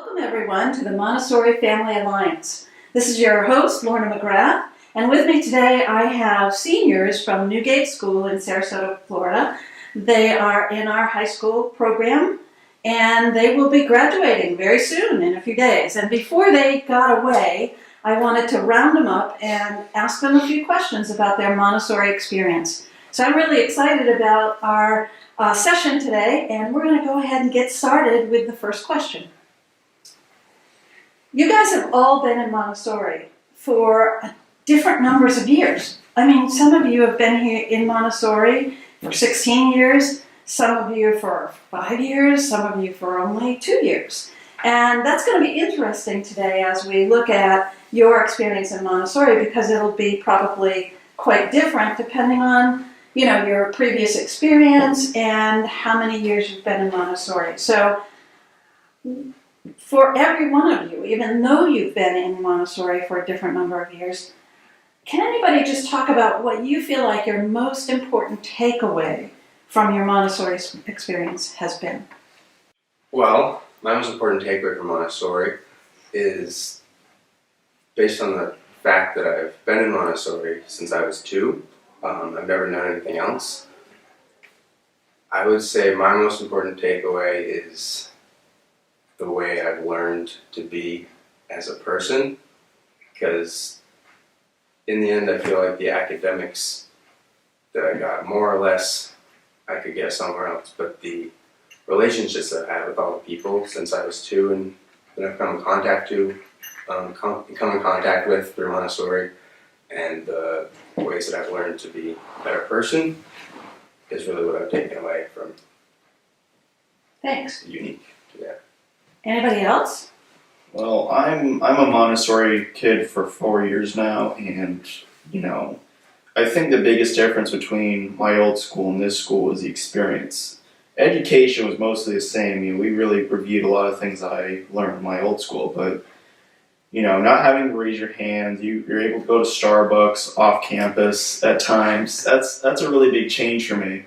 Welcome everyone to the Montessori Family Alliance. This is your host, Lorna McGrath, and with me today I have seniors from Newgate School in Sarasota, Florida. They are in our high school program and they will be graduating very soon in a few days. And before they got away, I wanted to round them up and ask them a few questions about their Montessori experience. So I'm really excited about our session today, and we're going to go ahead and get started with the first question. You guys have all been in Montessori for different numbers of years. I mean, some of you have been here in Montessori for 16 years, some of you for 5 years, some of you for only 2 years. And that's going to be interesting today as we look at your experience in Montessori, because it'll be probably quite different depending on, you know, your previous experience and how many years you've been in Montessori. So for every one of you, even though you've been in Montessori for a different number of years, can anybody just talk about what you feel like your most important takeaway from your Montessori experience has been? Well, my most important takeaway from Montessori is based on the fact that I've been in Montessori since I was 2. I've never known anything else. I would say my most important takeaway is the way I've learned to be as a person, because in the end I feel like the academics that I got, more or less, I could get somewhere else, but the relationships that I've had with all the people since I was 2 and that I've come in contact with through Montessori, and the ways that I've learned to be a better person is really what I've taken away from. Thanks. Unique to that. Anybody else? Well, I'm a Montessori kid for 4 years now, and I think the biggest difference between my old school and this school is the experience. Education was mostly the same. We really reviewed a lot of things I learned in my old school, but not having to raise your hand, you're able to go to Starbucks off campus at times. That's a really big change for me.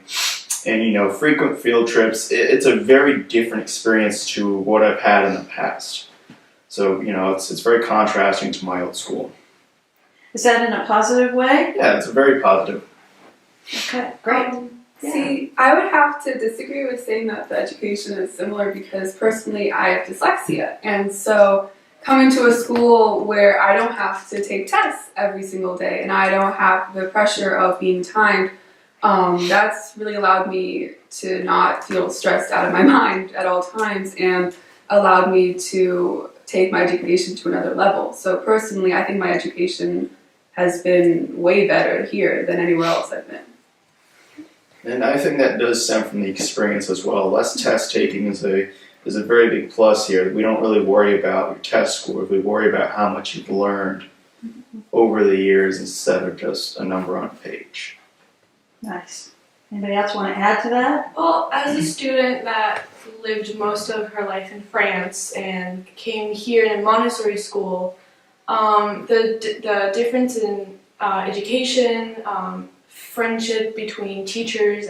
And frequent field trips, it's a very different experience to what I've had in the past. So it's very contrasting to my old school. Is that in a positive way? Yeah, it's very positive. Okay, great. Yeah. See, I would have to disagree with saying that the education is similar, because personally I have dyslexia, and so coming to a school where I don't have to take tests every single day and I don't have the pressure of being timed, that's really allowed me to not feel stressed out of my mind at all times and allowed me to take my education to another level. So personally, I think my education has been way better here than anywhere else I've been. And I think that does stem from the experience as well. Less test taking is a very big plus here. We don't really worry about your test scores. We worry about how much you've learned over the years instead of just a number on a page. Nice. Anybody else want to add to that? Well, as a student that lived most of her life in France and came here in a Montessori school, the difference in education, friendship between teachers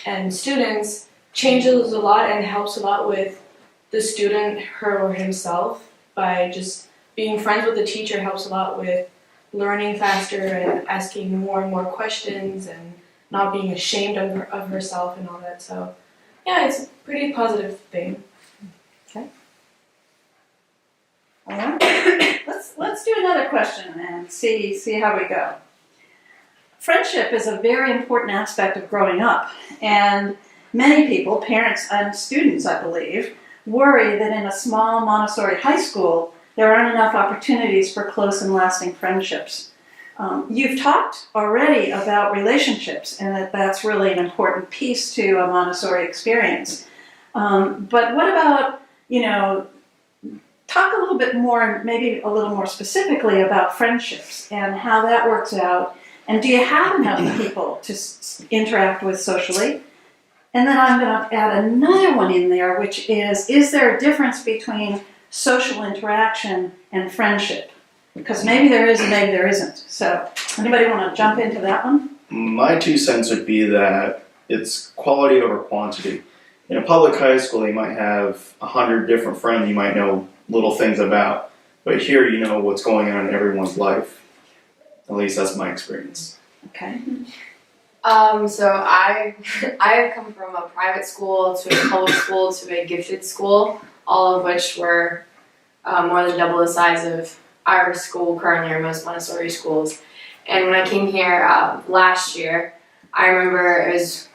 and students changes a lot and helps a lot with the student, her or himself. By just being friends with the teacher helps a lot with learning faster and asking more and more questions and not being ashamed of herself and all that. So yeah, it's a pretty positive thing. Okay. All right. Let's do another question and see how we go. Friendship is a very important aspect of growing up, and many people, parents and students, I believe, worry that in a small Montessori high school, there aren't enough opportunities for close and lasting friendships. You've talked already about relationships, and that's really an important piece to a Montessori experience. But what about, talk a little bit more, maybe a little more specifically about friendships and how that works out. And do you have enough people to interact with socially? And then I'm going to add another one in there, which is there a difference between social interaction and friendship? Because maybe there is and maybe there isn't. So anybody want to jump into that one? My 2 cents would be that it's quality over quantity. in a public high school, you might have 100 different friends you might know little things about. But here, you know what's going on in everyone's life. At least that's my experience. Okay. So I have come from a private school to a public school to a gifted school, all of which were more than double the size of our school currently, or most Montessori schools. And when I came here last year, I remember it was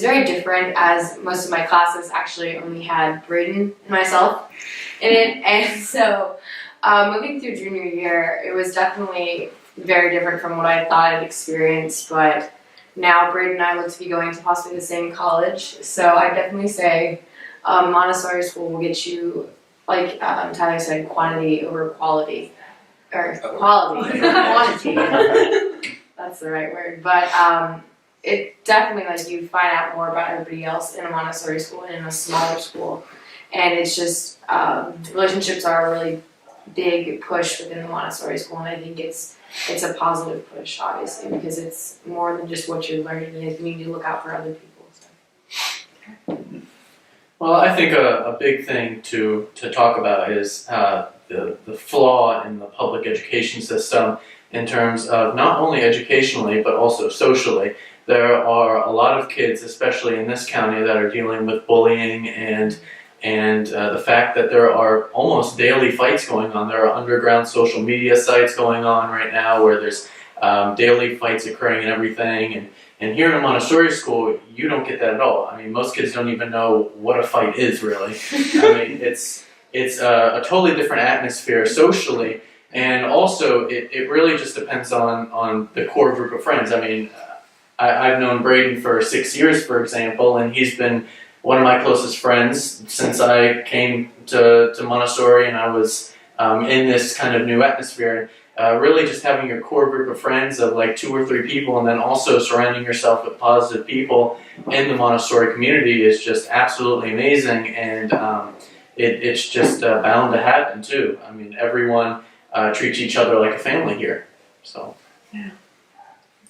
very different, as most of my classes actually only had Braden and myself in it. And so moving through junior year, it was definitely very different from what I thought I'd experienced. But now Braden and I look to be going to possibly the same college. So I definitely say Montessori school will get you, like Tyler said, quantity over quality. Or quality over quantity. That's the right word. But it definitely, like, you find out more about everybody else in a Montessori school and in a smaller school. And it's just, relationships are a really big push within the Montessori school, and I think it's a positive push, obviously, because it's more than just what you're learning, and you need to look out for other people. So. Well, I think a big thing to talk about is the flaw in the public education system in terms of not only educationally but also socially. There are a lot of kids, especially in this county, that are dealing with bullying and the fact that there are almost daily fights going on. There are underground social media sites going on right now where there's daily fights occurring and everything. And here in a Montessori school, you don't get that at all. I mean, most kids don't even know what a fight is, really. I mean, it's a totally different atmosphere socially, and also it really just depends on the core group of friends. I mean, I've known Braden for 6 years, for example, and he's been one of my closest friends since I came to Montessori and I was in this kind of new atmosphere. Really just having your core group of friends of like 2 or 3 people, and then also surrounding yourself with positive people in the Montessori community is just absolutely amazing, and it's just bound to happen too. I mean, everyone treats each other like a family here. So. Yeah.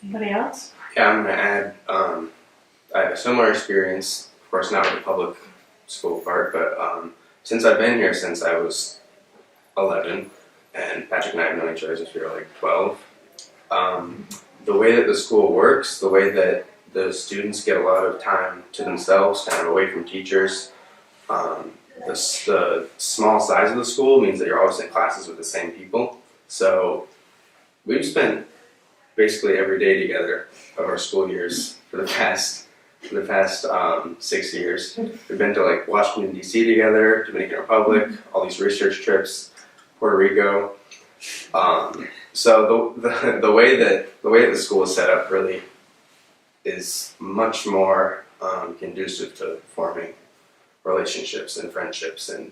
Anybody else? Yeah, I'm going to add, I have a similar experience, of course not with the public school part, but since I've been here since I was 11, and Patrick and I have known each other since we were like 12, the way that the school works, the way that the students get a lot of time to themselves, kind of away from teachers, the small size of the school means that you're always in classes with the same people. So we've spent basically every day together of our school years for the past 6 years. We've been to like Washington D.C. together, Dominican Republic, all these research trips, Puerto Rico. So the way that the school is set up really is much more conducive to forming relationships and friendships and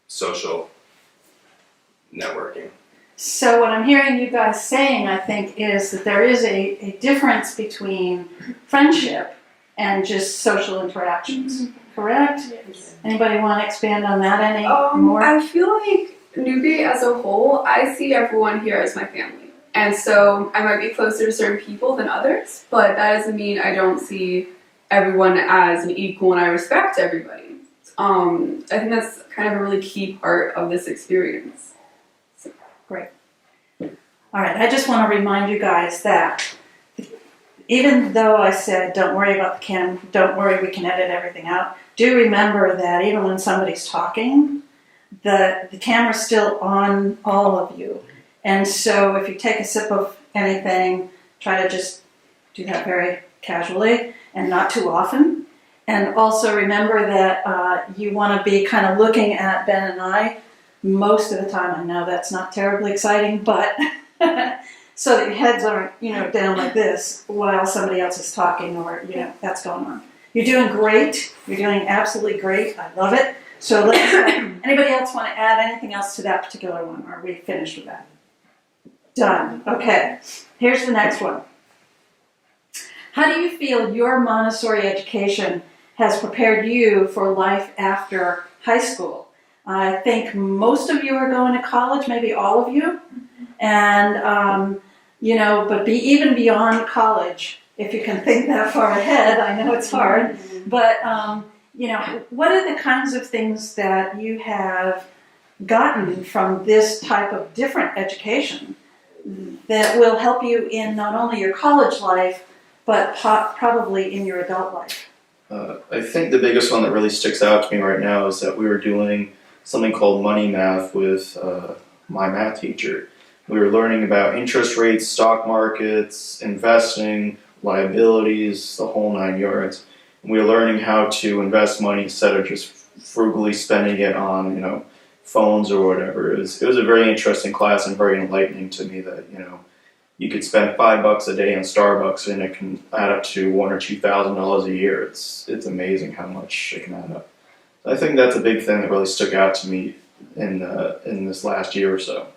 social networking. So what I'm hearing you guys saying, I think, is that there is a difference between friendship and just social interactions, correct? Yes. Anybody want to expand on that any more? I feel like Newgate as a whole, I see everyone here as my family. And so I might be closer to certain people than others, but that doesn't mean I don't see everyone as an equal and I respect everybody. I think that's kind of a really key part of this experience. Great. All right, I just want to remind you guys that even though I said don't worry about the cam, don't worry, we can edit everything out, do remember that even when somebody's talking, the camera's still on all of you. And so if you take a sip of anything, try to just do that very casually and not too often. And also remember that you want to be kind of looking at Ben and I most of the time. I know that's not terribly exciting, but so that your heads aren't, down like this while somebody else is talking or, that's going on. You're doing great. You're doing absolutely great. I love it. So anybody else want to add anything else to that particular one? Or are we finished with that? Done. Okay. Here's the next one. How do you feel your Montessori education has prepared you for life after high school? I think most of you are going to college, maybe all of you. And, but even beyond college, if you can think that far ahead, I know it's hard, but what are the kinds of things that you have gotten from this type of different education that will help you in not only your college life, but probably in your adult life? I think the biggest one that really sticks out to me right now is that we were doing something called money math with my math teacher. We were learning about interest rates, stock markets, investing, liabilities, the whole 9 yards. And we were learning how to invest money instead of just frugally spending it on, phones or whatever. It was a very interesting class and very enlightening to me that, you could spend $5 a day on Starbucks and it can add up to $1,000 or $2,000 a year. It's amazing how much it can add up. I think that's a big thing that really stuck out to me in this last year or so.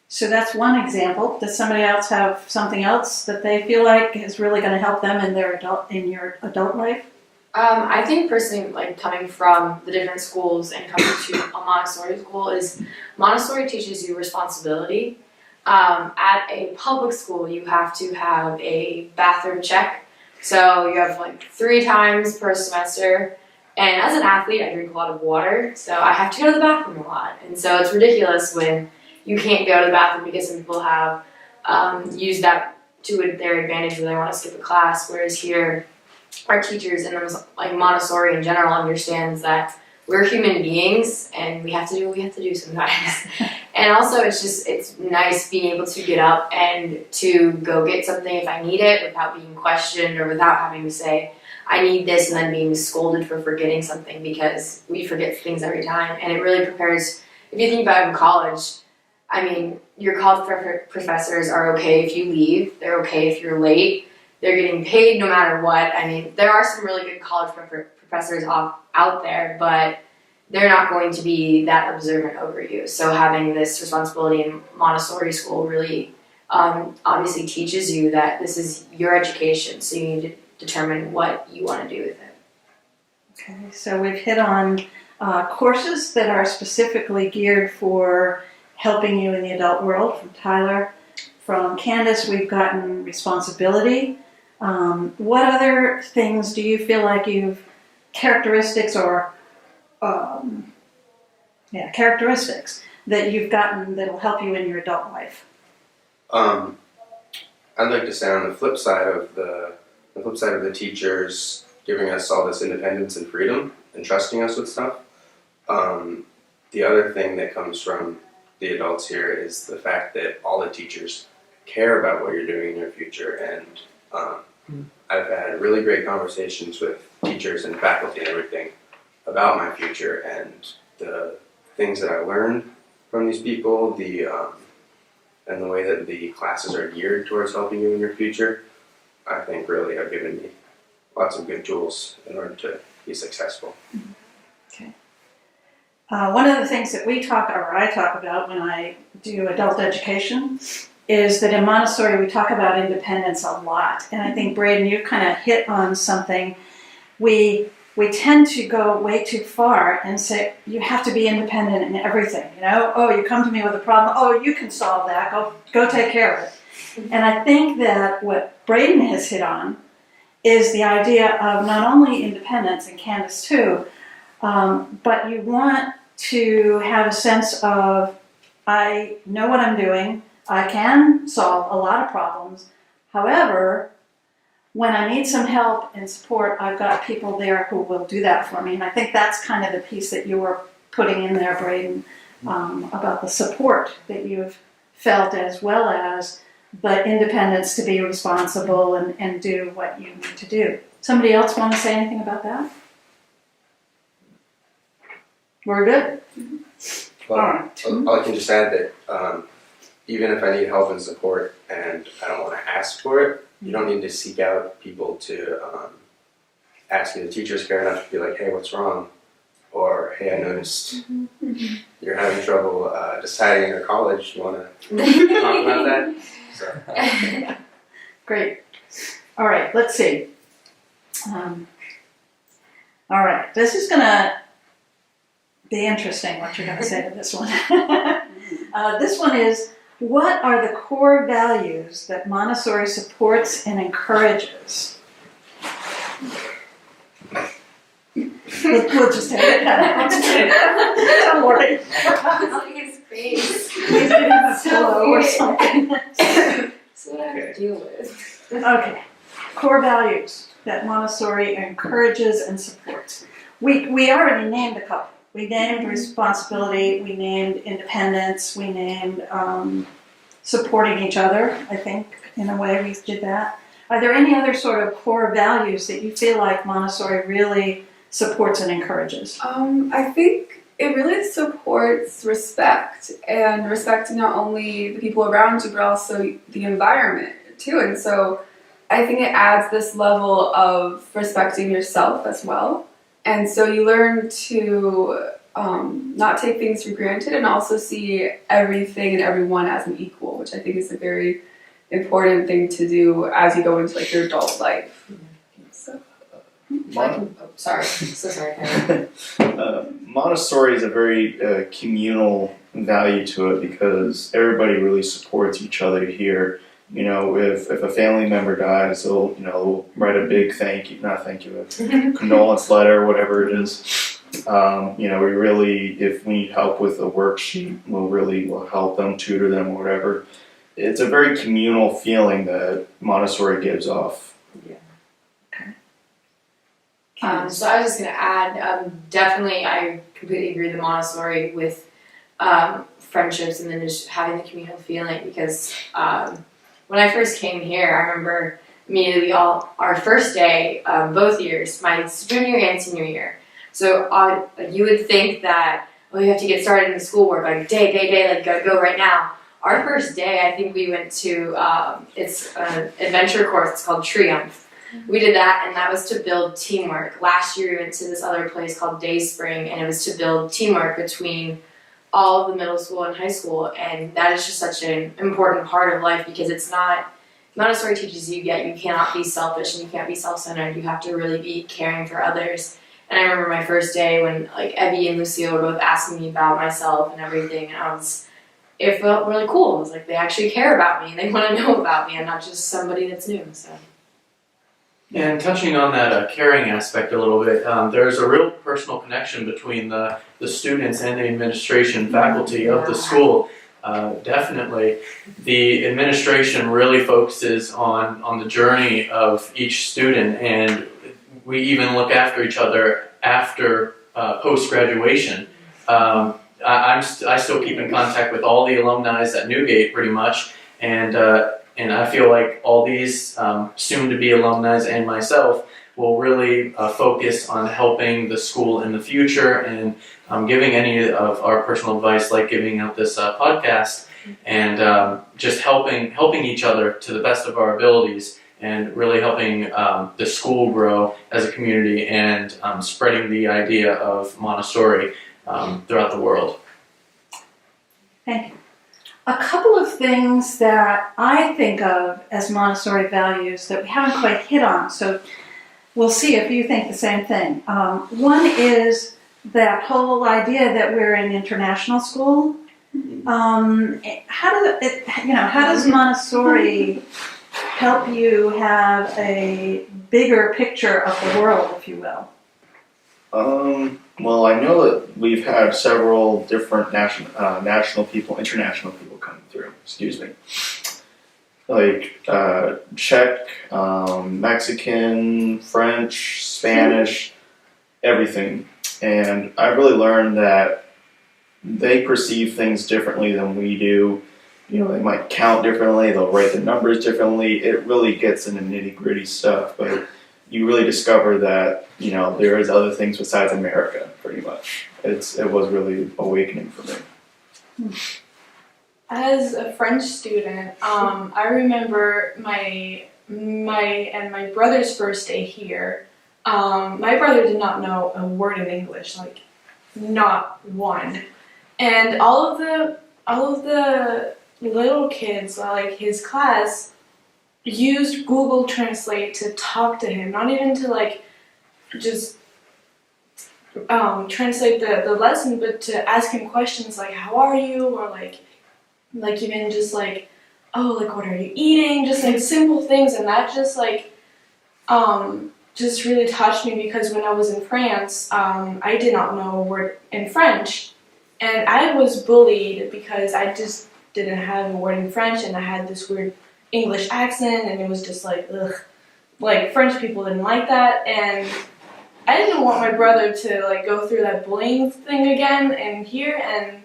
So that's one example. Does somebody else have something else that they feel like is really going to help them in your adult life? I think personally, like coming from the different schools and coming to a Montessori school, is Montessori teaches you responsibility. At a public school, you have to have a bathroom check. So you have like 3 times per semester. And as an athlete, I drink a lot of water, so I have to go to the bathroom a lot. And so it's ridiculous when you can't go to the bathroom because some people have used that to their advantage when they want to skip a class. Whereas here, our teachers and like Montessori in general understands that we're human beings and we have to do what we have to do sometimes. And also it's nice being able to get up and to go get something if I need it without being questioned or without having to say, I need this, and then being scolded for forgetting something, because we forget things every time. And it really prepares, if you think about it in college, I mean, your college professors are okay if you leave, they're okay if you're late, they're getting paid no matter what. I mean, there are some really good college professors out there, but they're not going to be that observant over you. So having this responsibility in Montessori school really obviously teaches you that this is your education, so you need to determine what you want to do with it. Okay, so we've hit on courses that are specifically geared for helping you in the adult world from Tyler. From Candace, we've gotten responsibility. What other things do you feel like characteristics that you've gotten that'll help you in your adult life? I'd like to say on the flip side of the teachers giving us all this independence and freedom and trusting us with stuff. The other thing that comes from the adults here is the fact that all the teachers care about what you're doing in your future, and I've had really great conversations with teachers and faculty and everything about my future and the things that I learned from these people, and the way that the classes are geared towards helping you in your future, I think really have given me lots of good tools in order to be successful. Okay. One of the things that I talk about when I do adult education is that in Montessori we talk about independence a lot. And I think, Braden, you kind of hit on something. We tend to go way too far and say, you have to be independent in everything. Oh, you come to me with a problem. Oh, you can solve that. Go take care of it. And I think that what Braden has hit on is the idea of not only independence, and Candace too, but you want to have a sense of, I know what I'm doing, I can solve a lot of problems. However, when I need some help and support, I've got people there who will do that for me. And I think that's kind of the piece that you were putting in there, Braden, about the support that you've felt, as well as the independence to be responsible and do what you need to do. Somebody else want to say anything about that? We're good? Well, All right. I can just add that even if I need help and support and I don't want to ask for it, you don't need to seek out people to ask you. The teachers care enough to be like, hey, what's wrong? Or, hey, I noticed you're having trouble deciding in your college. You want to talk about that? So. Great. All right, let's see. All right, this is going to be interesting, what you're going to say to this one. This one is, what are the core values that Montessori supports and encourages? We'll just take it. Don't worry. Look at his face. He's getting a pillow or something. That's what I have to deal with. Okay. Core values that Montessori encourages and supports. We already named a couple. We named responsibility, we named independence, we named supporting each other, I think, in a way we did that. Are there any other sort of core values that you feel like Montessori really supports and encourages? I think it really supports respect, and respecting not only the people around you, but also the environment too. And so I think it adds this level of respecting yourself as well. And so you learn to not take things for granted, and also see everything and everyone as an equal, which I think is a very important thing to do as you go into like your adult life. So. Sorry, so sorry. Montessori is a very communal value to it because everybody really supports each other here. You know, if a family member dies, they'll write a big a condolence letter, whatever it is. We really, if we need help with a worksheet, we'll help them, tutor them, or whatever. It's a very communal feeling that Montessori gives off. Yeah. So I was just going to add, definitely I completely agree with Montessori with friendships and then just having the communal feeling, because when I first came here, I remember immediately our first day, both years, my junior and senior year. So you would think that, you have to get started in the schoolwork, like day, like gotta go right now. Our first day, I think we went to, it's an adventure course, it's called Triumph. We did that, and that was to build teamwork. Last year we went to this other place called Dayspring, and it was to build teamwork between all of the middle school and high school, and that is just such an important part of life, because it's not, Montessori teaches you you cannot be selfish and you can't be self-centered. You have to really be caring for others. And I remember my first day when like Evie and Lucille were both asking me about myself and everything, and it felt really cool. It was like they actually care about me and they want to know about me. I'm not just somebody that's new. So. And touching on that caring aspect a little bit, there's a real personal connection between the students and the administration faculty of the school. Definitely, the administration really focuses on the journey of each student, and we even look after each other after post-graduation. I still keep in contact with all the alumni at Newgate pretty much, and I feel like all these soon-to-be alumni and myself will really focus on helping the school in the future and giving any of our personal advice, like giving out this podcast, and just helping each other to the best of our abilities, and really helping the school grow as a community, and spreading the idea of Montessori throughout the world. Thank you. A couple of things that I think of as Montessori values that we haven't quite hit on, so we'll see if you think the same thing. One is that whole idea that we're an international school. How does Montessori help you have a bigger picture of the world, if you will? Well, I know that we've had several different international people coming through. Excuse me. Like Czech, Mexican, French, Spanish, everything. And I really learned that they perceive things differently than we do. They might count differently, they'll write the numbers differently. It really gets into nitty-gritty stuff, but you really discover that, there is other things besides America, pretty much. It was really awakening for me. As a French student, I remember my brother's first day here. My brother did not know a word of English, like not one, and all of the little kids, like his class, used Google Translate to talk to him, not even to just translate the lesson, but to ask him questions like, how are you? Or like even just oh, what are you eating? Just simple things, and that just just really touched me because when I was in France, I did not know a word in French, and I was bullied because I just didn't have a word in French, and I had this weird English accent, and it was just like, ugh, like French people didn't like that, and I didn't want my brother to like go through that bullying thing again and here, and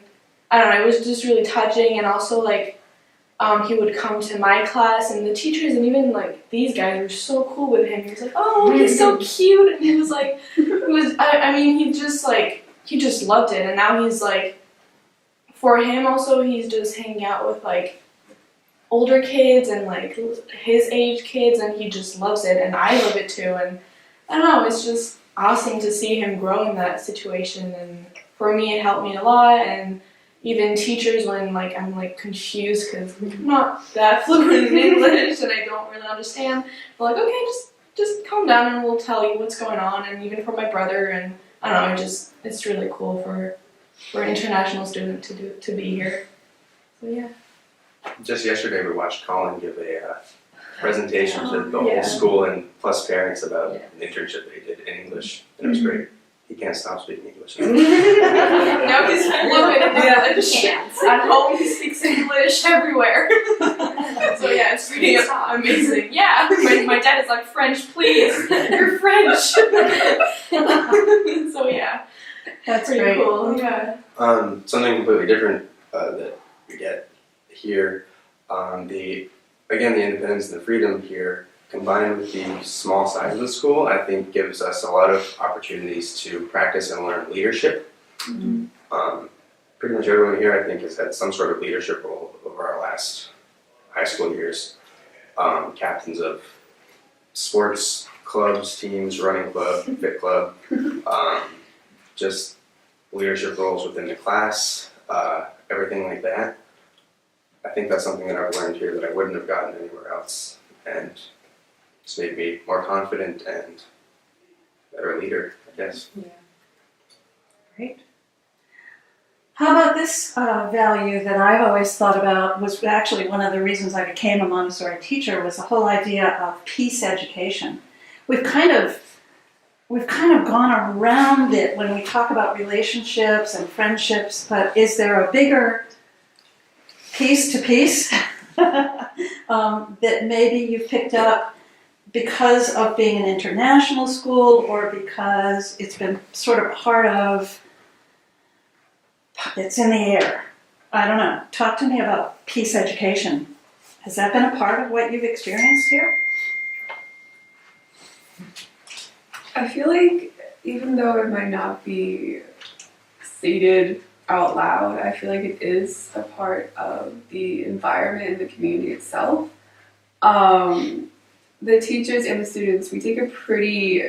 I don't know, it was just really touching, and also like he would come to my class, and the teachers and even like these guys were so cool with him. He was like, "Oh, he's so cute," and he was like, I mean, he just loved it, and now he's like, for him also, he's just hanging out with like older kids and like his age kids, and he just loves it, and I love it too, and I don't know, it's just awesome to see him grow in that situation, and for me, it helped me a lot, and even teachers when like I'm like confused because I'm not that fluent in English and I don't really understand. They're like, okay, just calm down and we'll tell you what's going on. And even for my brother, and I don't know, it's really cool for an international student to be here. So yeah. Just yesterday, we watched Colin give a presentation to the Yeah. whole school and plus parents about an internship that he did in English, and it was great. He can't stop speaking English. Now he's fluent in English. At home, he speaks English everywhere. So yeah, it's pretty amazing. Yeah, my dad is like, French, please. You're French. So yeah, That's pretty great. cool. Yeah. Something completely different that we get here. The independence and the freedom here, combined with the small size of the school, I think gives us a lot of opportunities to practice and learn leadership. Pretty much everyone here, I think, has had some sort of leadership role over our last high school years. Captains of sports clubs, teams, running club, fit club, just leadership roles within the class, everything like that. I think that's something that I've learned here that I wouldn't have gotten anywhere else, and it's made me more confident and better leader, I guess. Great. How about this value that I've always thought about was actually one of the reasons I became a Montessori teacher was the whole idea of peace education. We've kind of gone around it when we talk about relationships and friendships, but is there a bigger piece to piece that maybe you've picked up because of being an international school or because it's been sort of part of, it's in the air? I don't know. Talk to me about peace education. Has that been a part of what you've experienced here? I feel like even though it might not be stated out loud, I feel like it is a part of the environment and the community itself. The teachers and the students, we take a pretty,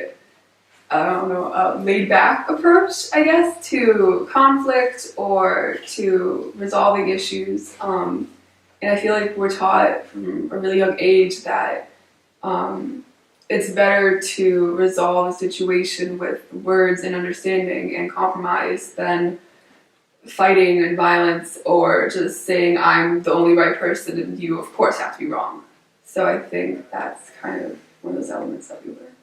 laid back approach, I guess, to conflict or to resolving issues. And I feel like we're taught from a really young age that it's better to resolve a situation with words and understanding and compromise than fighting and violence or just saying I'm the only right person and you of course have to be wrong. So I think that's kind of one of those elements that we learn.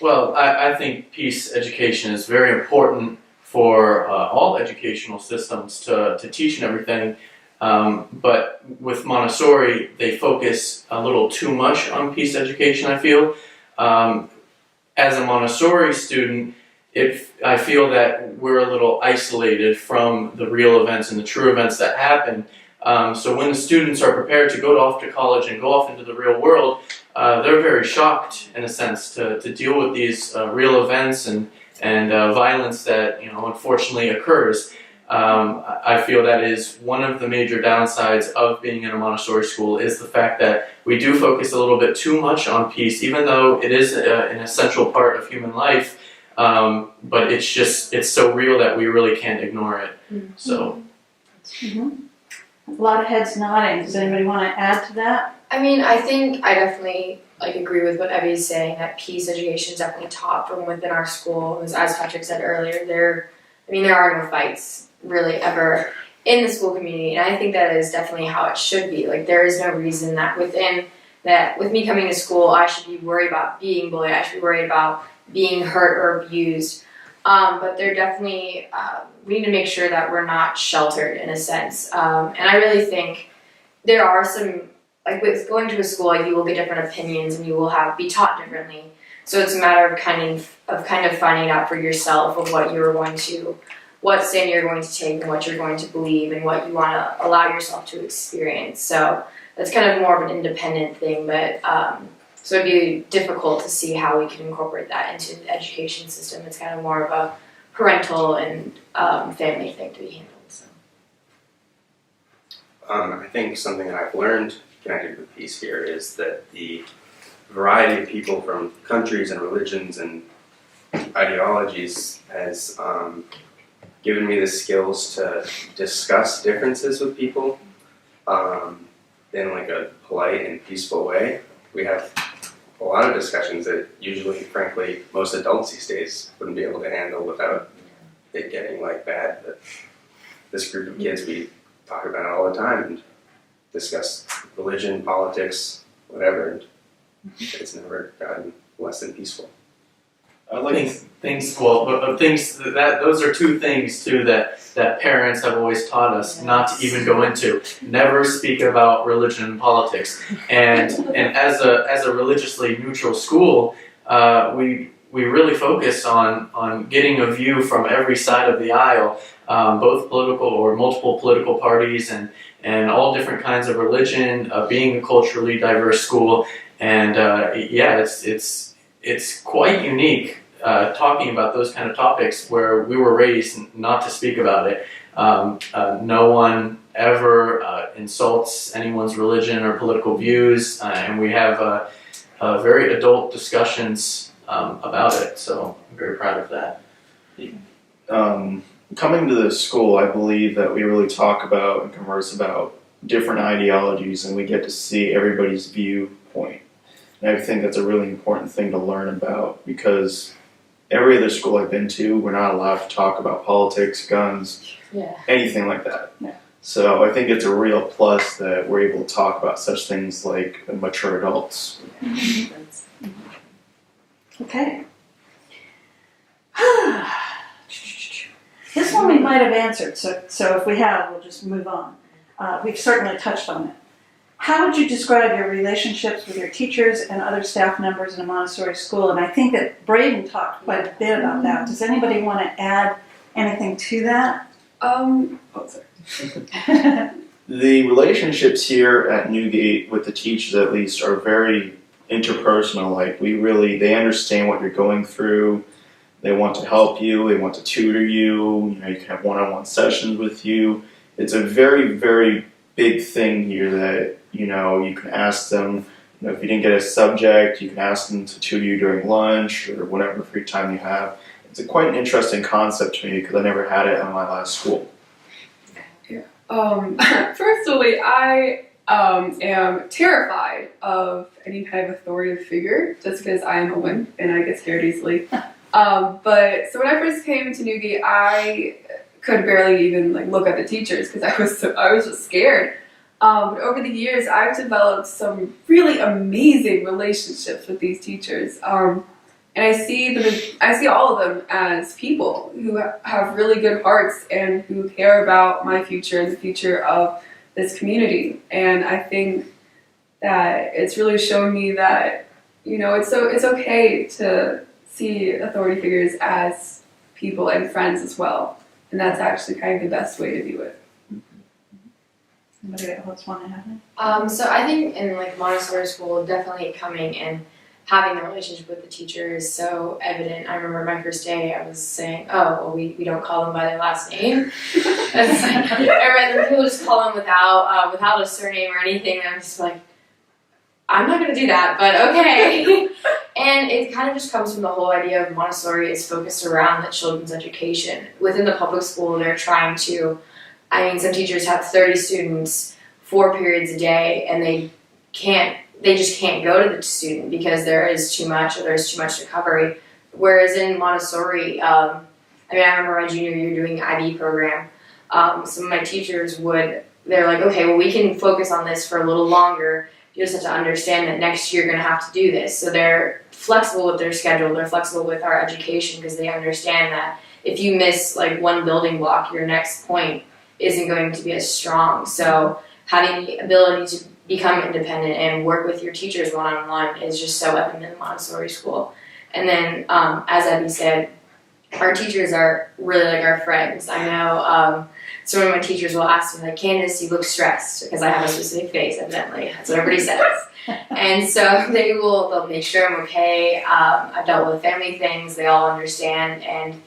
Well, I think peace education is very important for all educational systems to teach and everything. But with Montessori, they focus a little too much on peace education, I feel. As a Montessori student, I feel that we're a little isolated from the real events and the true events that happen. So when the students are prepared to go off to college and go off into the real world, they're very shocked, in a sense, to deal with these real events and violence that unfortunately occurs. I feel that is one of the major downsides of being in a Montessori school is the fact that we do focus a little bit too much on peace, even though it is an essential part of human life. But it's so real that we really can't ignore it. So. Mm-hmm. A lot of heads nodding. Does anybody want to add to that? I mean, I think I definitely agree with what Evie's saying, that peace education is definitely taught from within our school. As Patrick said earlier, there are no fights really ever in the school community, and I think that is definitely how it should be. There is no reason that within that with me coming to school, I should be worried about being bullied. I should be worried about being hurt or abused. But they're definitely, we need to make sure that we're not sheltered in a sense. And I really think there are some, like with going to a school, like you will get different opinions and you will be taught differently. So it's a matter of kind of finding out for yourself of what stand you're going to take and what you're going to believe and what you want to allow yourself to experience. So that's kind of more of an independent thing, but so it'd be difficult to see how we can incorporate that into the education system. It's kind of more of a parental and family thing to be handled. So. I think something that I've learned connected with peace here is that the variety of people from countries and religions and ideologies has given me the skills to discuss differences with people in like a polite and peaceful way. We have a lot of discussions that usually, frankly, most adults these days wouldn't be able to handle without it getting like bad. But this group of kids, we talk about it all the time and discuss religion, politics, whatever, and it's never gotten less than peaceful. Things that those are two things too that parents have always taught us not to even go into. Never speak about religion and politics. And as a religiously neutral school, we really focus on getting a view from every side of the aisle, both political or multiple political parties and all different kinds of religion, being a culturally diverse school, and it's quite unique talking about those kind of topics where we were raised not to speak about it. No one ever insults anyone's religion or political views, and we have very adult discussions about it, so I'm very proud of that. Coming to this school, I believe that we really talk about and converse about different ideologies, and we get to see everybody's viewpoint. And I think that's a really important thing to learn about, because every other school I've been to, we're not allowed to talk about politics, guns, anything like that. Yeah. So I think it's a real plus that we're able to talk about such things like mature adults. Okay. This one we might have answered, so if we have, we'll just move on. We've certainly touched on it. How would you describe your relationships with your teachers and other staff members in a Montessori school? And I think that Braden talked quite a bit about that. Does anybody want to add anything to that? The relationships here at Newgate with the teachers, at least, are very interpersonal. Like they understand what you're going through. They want to help you. They want to tutor you. You can have one-on-one sessions with you. It's a very, very big thing here that you can ask them. If you didn't get a subject, you can ask them to tutor you during lunch or whatever free time you have. It's quite an interesting concept to me because I never had it at my last school. Personally, I am terrified of any kind of authoritative figure just because I am a woman and I get scared easily. But so when I first came to Newgate, I could barely even look at the teachers because I was just scared. But over the years, I've developed some really amazing relationships with these teachers, and I see all of them as people who have really good hearts and who care about my future and the future of this community. And I think that it's really shown me that it's okay to see authority figures as people and friends as well, and that's actually kind of the best way to do it. Somebody else want to have it? So I think in Montessori school, definitely coming and having the relationship with the teacher is so evident. I remember my first day, I was saying, we don't call them by their last name. It's rather people just call them without a surname or anything. And I'm just like, I'm not going to do that, but okay. And it kind of just comes from the whole idea of Montessori is focused around the children's education. Within the public school, they're trying to, some teachers have 30 students, 4 periods a day, and they just can't go to the student because there is too much or there's too much to cover. Whereas in Montessori, I remember my junior year doing the IB program. Some of my teachers they're like, okay, well, we can focus on this for a little longer you just have to understand that next year you're going to have to do this. So they're flexible with their schedule. They're flexible with our education because they understand that if you miss like one building block, your next point isn't going to be as strong. So having the ability to become independent and work with your teachers one-on-one is just so evident in the Montessori school. And then, as Abby said, our teachers are really like our friends. I know some of my teachers will ask me, like, Candace, you look stressed, because I have a specific face, evidently. That's what everybody says. And so they'll make sure I'm okay. I've dealt with family things. They all understand. And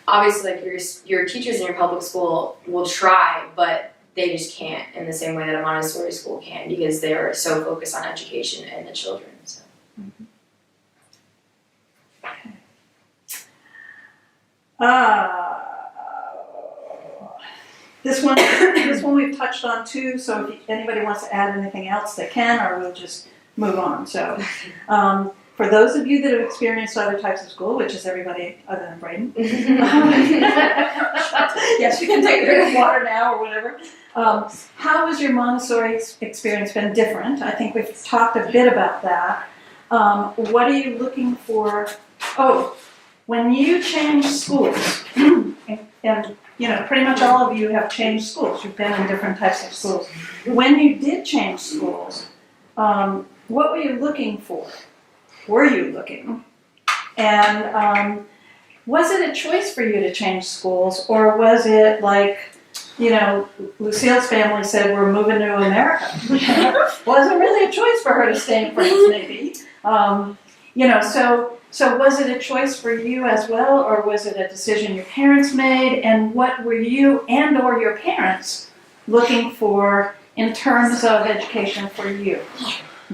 obviously, like, your teachers in your public school will try, but they just can't in the same way that a Montessori school can, because they're so focused on education and the children. So. This one we've touched on too, so if anybody wants to add anything else, they can, or we'll just move on. So, for those of you that have experienced other types of school, which is everybody other than Braden, yes, you can take a drink of water now or whatever. How has your Montessori experience been different? I think we've talked a bit about that. What are you looking for? Oh, when you change schools, and you know, pretty much all of you have changed schools. You've been in different types of schools. When you did change schools, what were you looking for? Were you looking? And was it a choice for you to change schools, or was it like, you know, Lucille's family said, we're moving to America? Wasn't really a choice for her to stay in France, maybe. You know, so was it a choice for you as well, or was it a decision your parents made? And what were you and or your parents looking for in terms of education for you?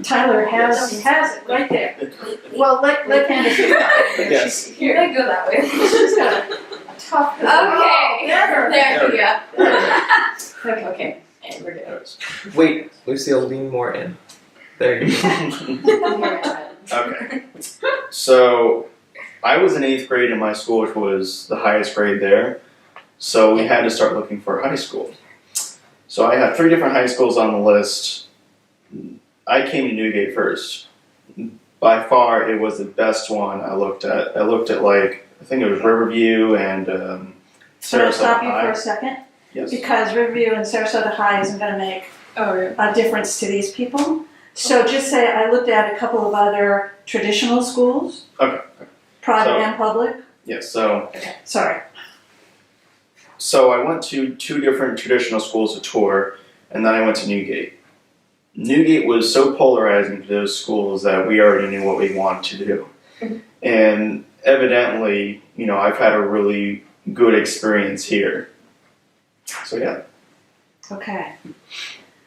Tyler has it right there. Well, let Candace go. Yes. You're going to go that way. She's got a tough position. Okay. There we go. Okay. Okay. And we're good. Wait, Lucille, lean more in. There you go. Okay. So I was in 8th grade in my school, which was the highest grade there. So we had to start looking for high school. So I had 3 different high schools on the list. I came to Newgate first. By far, it was the best one I looked at. I looked at, like, I think it was Riverview and So I'll stop you High. for a second, Yes. because Riverview and Sarasota High isn't going to make a difference to these people. So just say I looked at a couple of other traditional schools, Okay. private and public. Yes. So Sorry. So I went to 2 different traditional schools to tour, and then I went to Newgate. Newgate was so polarizing to those schools that we already knew what we wanted to do. And evidently, you know, I've had a really good experience here. So yeah. Okay.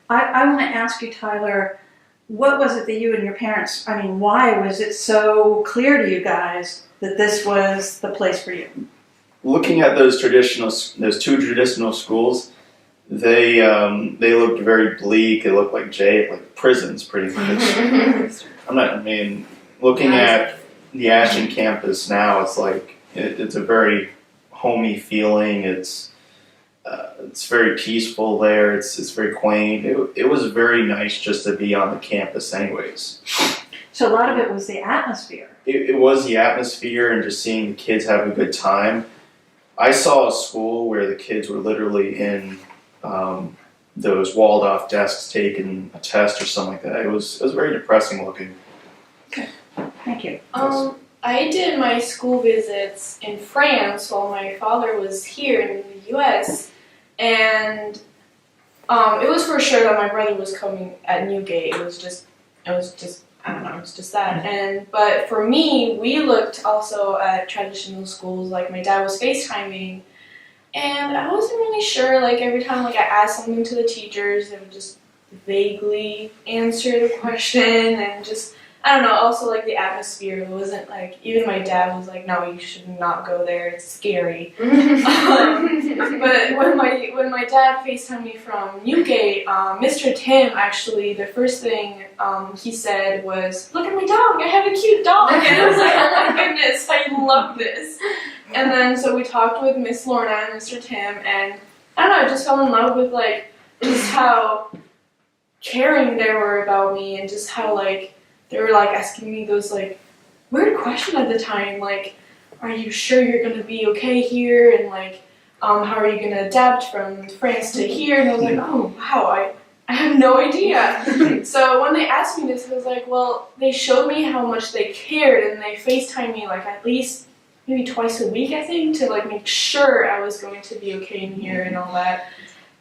I want to ask you, Tyler, what was it that you and your parents, I mean, why was it so clear to you guys that this was the place for you? Looking at those 2 traditional schools, they looked very bleak. They looked like prisons, pretty much. Looking at the Ashton campus now, it's like it's a very homey feeling. It's very peaceful there. It's very quaint. It was very nice just to be on the campus, anyways. So a lot of it was the atmosphere. It was the atmosphere and just seeing the kids have a good time. I saw a school where the kids were literally in those walled-off desks taking a test or something like that. It was very depressing looking. Okay, thank you. I did my school visits in France while my father was here in the U.S. And it was for sure that my brother was coming at Newgate. It was just I don't know, it's just that. But for me, we looked also at traditional schools. Like, my dad was FaceTiming, and I wasn't really sure. Like, every time I asked something to the teachers, they would just vaguely answer the question, and just, I don't know, also like the atmosphere. It wasn't like, even my dad was like, no, you should not go there, it's scary. But when my dad FaceTimed me from Newgate, Mr. Tim, actually, the first thing he said was, look at my dog, I have a cute dog. And I was like, oh my goodness, I love this. And then so we talked with Miss Lorna and Mr. Tim, and I don't know, I just fell in love with like just how caring they were about me, and just how like they were like asking me those like weird questions at the time, like, are you sure you're gonna be okay here, and like how are you gonna adapt from France to here? And I was like, oh wow, I have no idea. So when they asked me this, I was like, well, they showed me how much they cared, and they FaceTimed me like at least maybe twice a week, I think, to like make sure I was going to be okay in here and all that.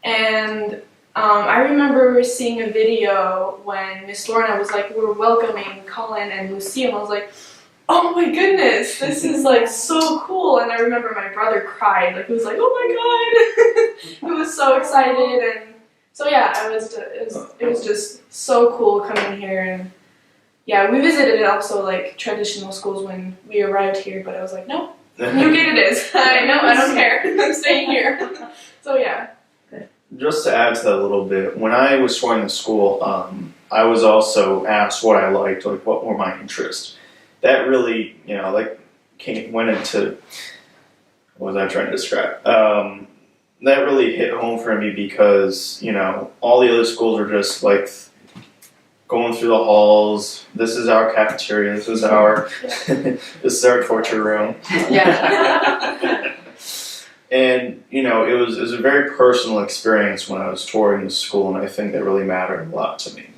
And I remember seeing a video when Miss Lorna was like, we're welcoming Colin and Lucille, and I was like, oh my goodness, this is like so cool. And I remember my brother cried, like he was like, oh my god. He was so excited, and so yeah, it was just so cool coming here. And yeah, we visited also like traditional schools when we arrived here, but I was like, no, Newgate it is. I don't care. I'm staying here. So yeah. Just to add to that a little bit, when I was joining the school, I was also asked what I liked, like what were my interests. That really, went into, what was I trying to describe? That really hit home for me because, all the other schools are just like going through the halls. This is our cafeteria. This is our, this is our torture room. Yeah. And, it was a very personal experience when I was touring the school, and I think that really mattered a lot to me.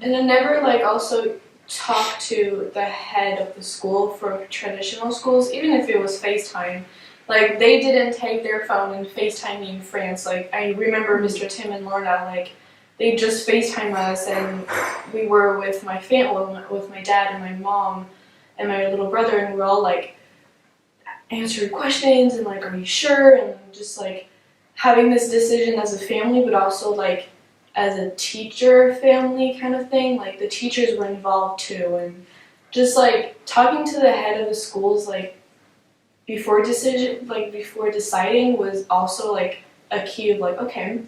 And I never like also talked to the head of the school for traditional schools, even if it was FaceTime. Like they didn't take their phone and FaceTime me in France. Like I remember Mr. Tim and Lorna, like they just FaceTime us, and we were with my family, with my dad and my mom and my little brother, and we're all like answering questions and like, are you sure? And just like having this decision as a family, but also like as a teacher family kind of thing. Like the teachers were involved too, and just like talking to the head of the schools like before deciding was also like a key of like, okay,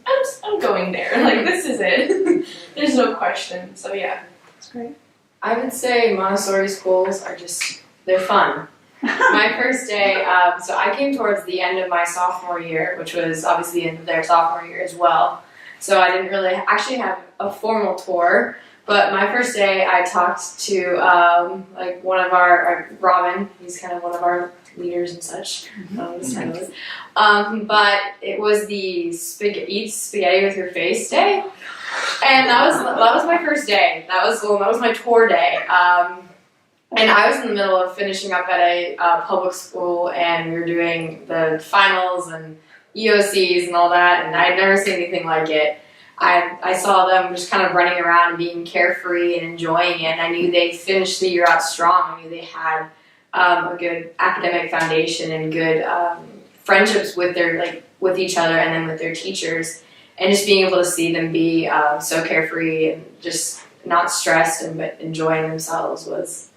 I'm going there. Like this is it. There's no question. So yeah, it's great. I would say Montessori schools are they're fun. My first day, so I came towards the end of my sophomore year, which was obviously the end of their sophomore year as well. So I didn't really actually have a formal tour, but my first day I talked to like one of our Robin. He's kind of one of our leaders and such. But it was the eat spaghetti with your face day, and that was my first day. That was my tour day. And I was in the middle of finishing up at a public school, and we were doing the finals and EOCs and all that, and I'd never seen anything like it. I saw them just kind of running around and being carefree and enjoying it, and I knew they finished the year out strong. I knew they had a good academic foundation and good friendships with with each other and then with their teachers, and just being able to see them be so carefree and just not stressed but enjoying themselves was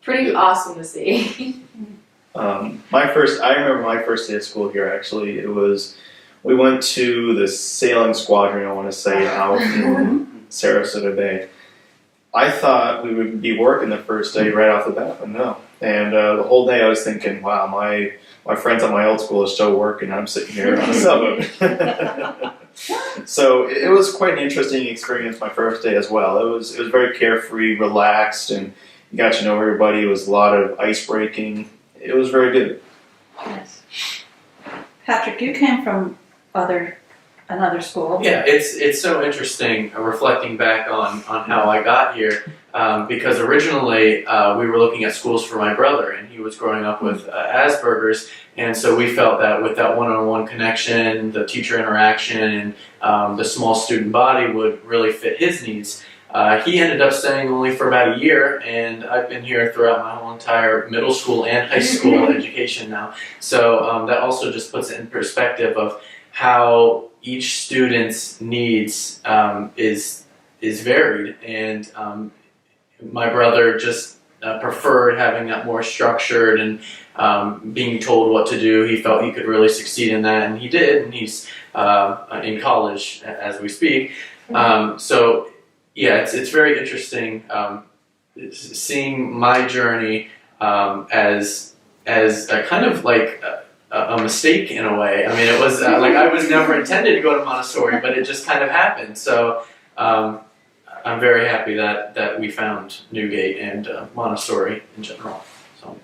pretty awesome to see. I remember my first day of school here. Actually, we went to the sailing squadron. I want to say out in Sarasota Bay. I thought we would be working the first day right off the bat, but no. And the whole day I was thinking, wow, my friends at my old school are still working. I'm sitting here on a sailboat. So it was quite an interesting experience my first day as well. It was very carefree, relaxed, and you got to know everybody. It was a lot of ice breaking. It was very good. Yes. Patrick, you came from another school. Yeah, it's so interesting reflecting back on how I got here, because originally we were looking at schools for my brother, and he was growing up with Asperger's, and so we felt that with that one-on-one connection, the teacher interaction, and the small student body would really fit his needs. He ended up staying only for about a year, and I've been here throughout my whole entire middle school and high school education now. So that also just puts it in perspective of how each student's needs is varied, and my brother just preferred having that more structured and being told what to do. He felt he could really succeed in that, and he did, and he's in college as we speak. So yeah, it's very interesting seeing my journey as a kind of like a mistake in a way. I mean, it was like I was never intended to go to Montessori, but it just kind of happened. So I'm very happy that we found Newgate and Montessori in general. So.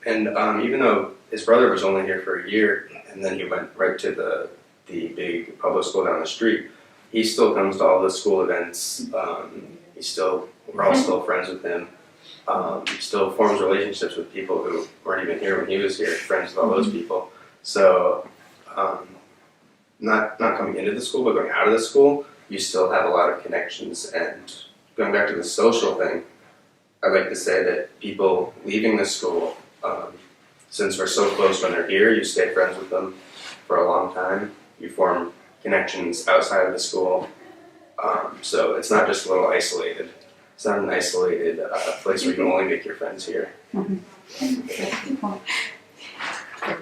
And even though his brother was only here for a year, and then he went right to the big public school down the street, he still comes to all the school events. We're all still friends with him. Still forms relationships with people who weren't even here when he was here, friends with all those people. So, not coming into the school, but going out of the school, you still have a lot of connections. And going back to the social thing, I'd like to say that people leaving the school, since we're so close when they're here, you stay friends with them for a long time. You form connections outside of the school. So it's not just a little isolated. It's not an isolated place where you only make your friends here. Mm-hmm. All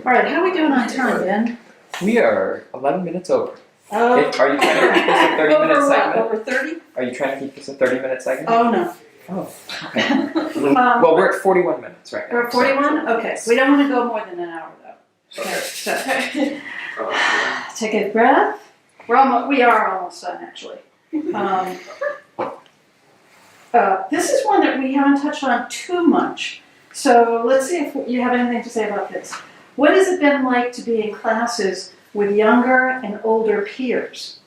right, how are we doing on time, Ben? We are 11 minutes over. Oh, Are you trying to keep this a 30-minute over what? segment? Over 30? Are you trying to keep this a 30-minute segment? Oh, no. Oh, okay. Well, we're at 41 minutes right now. We're at 41? Okay, we don't want to go more than an hour, though. Okay, so take a breath. We are almost done, actually. This is one that we haven't touched on too much. So let's see if you have anything to say about this. What has it been like to be in classes with younger and older peers?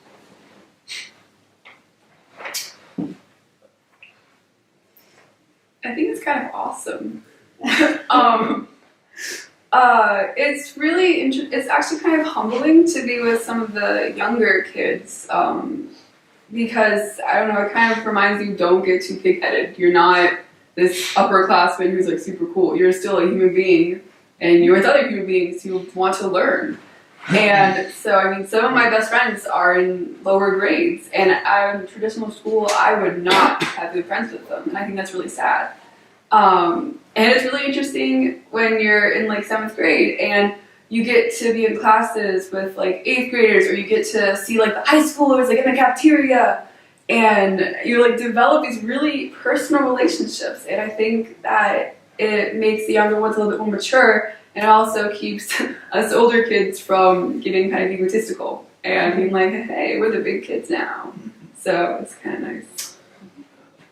I think it's kind of awesome. It's really it's actually kind of humbling to be with some of the younger kids, because I don't know, it kind of reminds you, don't get too pig-headed. You're not this upperclassman who's like super cool. You're still a human being, and you're with other human beings who want to learn. And so, I mean, some of my best friends are in lower grades, and in traditional school, I would not have good friends with them, and I think that's really sad. And it's really interesting when you're in like 7th grade, and you get to be in classes with like 8th graders, or you get to see like the high schoolers like in the cafeteria, and you like develop these really personal relationships. And I think that it makes the younger ones a little bit more mature, and it also keeps us older kids from getting kind of egotistical and being like, hey, we're the big kids now. So it's kind of nice.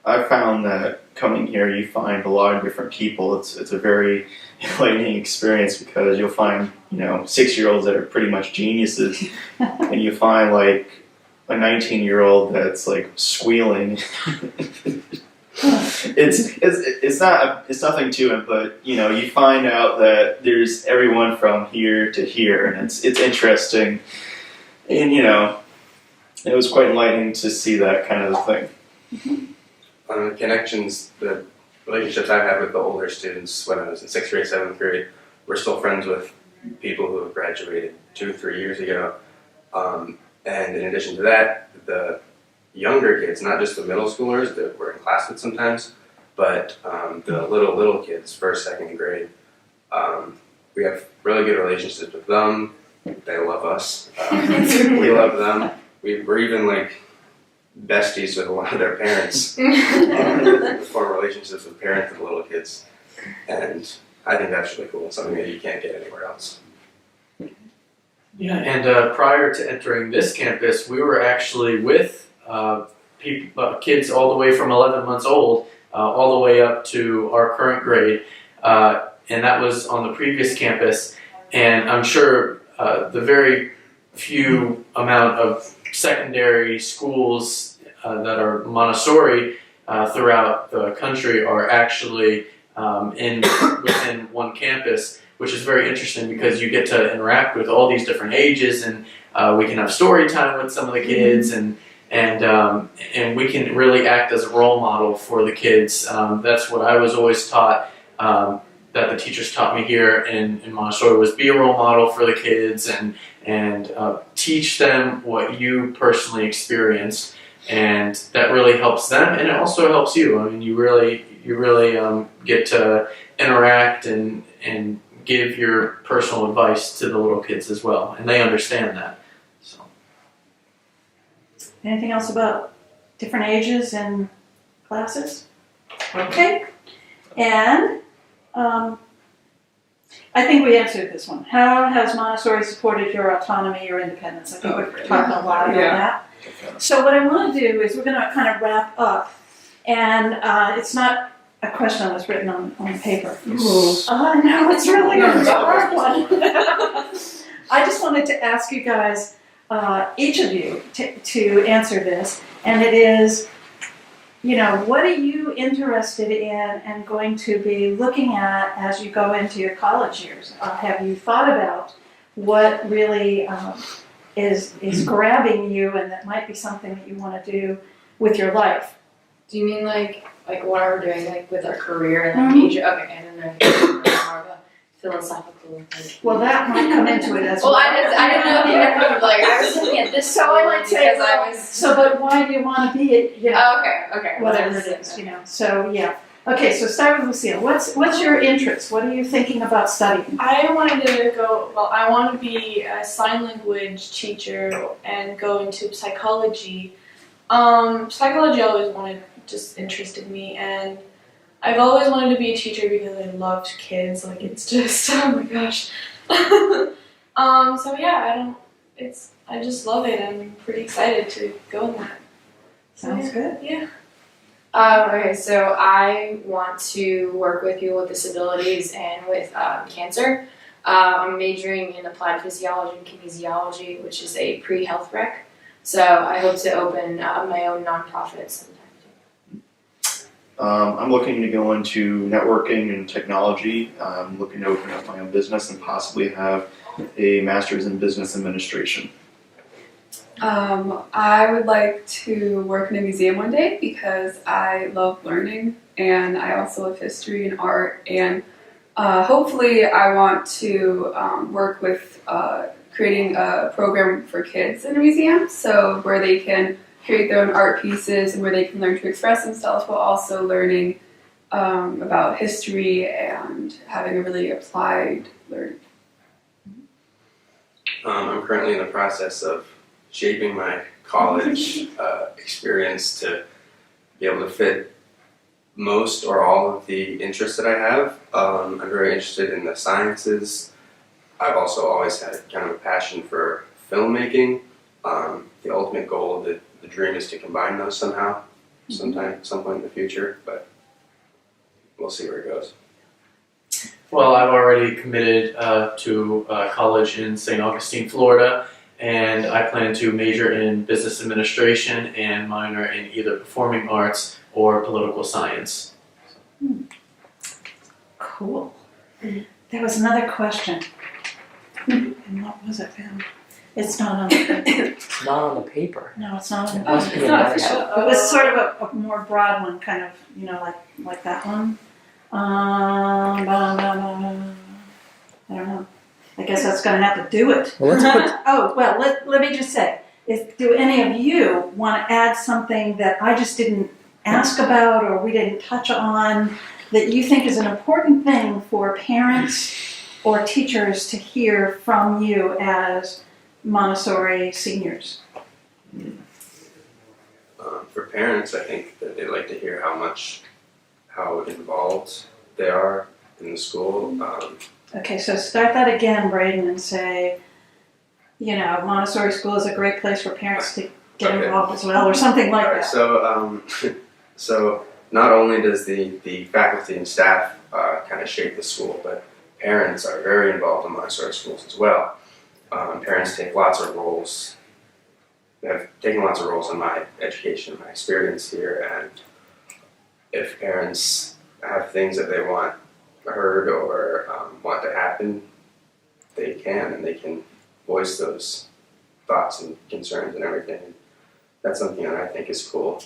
I found that coming here, you find a lot of different people. It's a very enlightening experience, because you'll find 6-year-olds that are pretty much geniuses, and you find like a 19-year-old that's like squealing. It's nothing to it, but you find out that there's everyone from here to here, and it's interesting, and it was quite enlightening to see that kind of thing. Mm-hmm. Connections, the relationships I've had with the older students when I was in 6th grade, 7th grade, we're still friends with people who have graduated 2-3 years ago. And in addition to that, the younger kids, not just the middle schoolers that we're in class with sometimes, but the little kids, 1st, 2nd grade, we have really good relationships with them. They love us. We love them. We're even like besties with a lot of their parents. Form relationships with parents of the little kids, and I think that's really cool. Something that you can't get anywhere else. Yeah, and prior to entering this campus, we were actually with kids all the way from 11 months old, all the way up to our current grade, and that was on the previous campus. And I'm sure the very few amount of secondary schools that are Montessori throughout the country are actually within one campus, which is very interesting because you get to interact with all these different ages, and we can have story time with some of the kids, and we can really act as a role model for the kids. That's what I was always taught, that the teachers taught me here in Montessori, was be a role model for the kids and teach them what you personally experienced, and that really helps them, and it also helps you. I mean, you really get to interact and give your personal advice to the little kids as well, and they understand that. So, Anything else about different ages and classes? Okay. And I think we answered this one. How has Montessori supported your autonomy or independence? I think we've talked a lot about that. So what I want to do is we're going to kind of wrap up, and it's not a question that was written on paper. Oh, no, it's really a hard one. I just wanted to ask you guys, each of you, to answer this, and it is, what are you interested in and going to be looking at as you go into your college years? Have you thought about what really is grabbing you, and that might be something that you want to do with your life? Do you mean like what are we doing like with our career and like major? Okay, and then there's more of a philosophical. Well, that might come into it as well. Well, I didn't know the interview. Like I was looking at this. So I might say, but why do you want to be it? Okay. Whatever it is, So yeah. Okay, so start with Lucille. What's your interest? What are you thinking about studying? I wanted to go, I want to be a sign language teacher and go into psychology. Psychology always just interested me, and I've always wanted to be a teacher because I loved kids. Like, it's just, oh my gosh. So yeah, I just love it. I'm pretty excited to go in that. Sounds good. Yeah. Okay, so I want to work with people with disabilities and with cancer. I'm majoring in applied physiology and kinesiology, which is a pre-health rec. So I hope to open my own nonprofit sometime. I'm looking to go into networking and technology. I'm looking to open up my own business and possibly have a master's in business administration. I would like to work in a museum one day because I love learning, and I also love history and art, and hopefully I want to work with creating a program for kids in a museum, so where they can create their own art pieces and where they can learn to express themselves while also learning about history and having a really applied learning. I'm currently in the process of shaping my college experience to be able to fit most or all of the interests that I have. I'm very interested in the sciences. I've also always had kind of a passion for filmmaking. The ultimate goal, the dream is to combine those somehow, some point in the future, but we'll see where it goes. Well, I've already committed to college in St. Augustine, Florida, and I plan to major in business administration and minor in either performing arts or political science. Cool. There was another question. And what was it, Pam? It's not on the paper. It's not on the paper. No, it's not on the It must paper. be It's a not nice- official. It was sort of a more broad one, kind of, like that one. I don't know. I guess that's going to have to do it. Well, let's Oh, well, let me just say, do any of you want to add something that I just didn't ask about or we didn't touch on that you think is an important thing for parents or teachers to hear from you as Montessori seniors? For parents, I think that they'd like to hear how involved they are in the school. Okay, so start that again, Braden, and say, Montessori school is a great place for parents to get involved as well, or something like that. So not only does the faculty and staff kind of shape the school, but parents are very involved in Montessori schools as well. Parents take lots of roles. They have taken lots of roles in my education, my experience here, and if parents have things that they want heard or want to happen, they can voice those thoughts and concerns and everything. And that's something that I think is cool.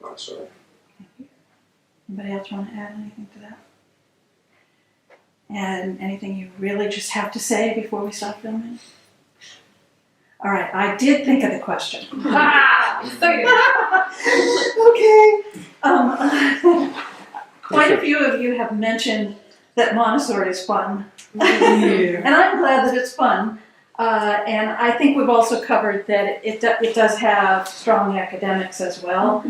Montessori. Anybody else want to add anything to that? And anything you really just have to say before we stop filming? All right, I did think of the question. Okay. Quite a few of you have mentioned that Montessori is fun. And I'm glad that it's fun. And I think we've also covered that it does have strong academics as well.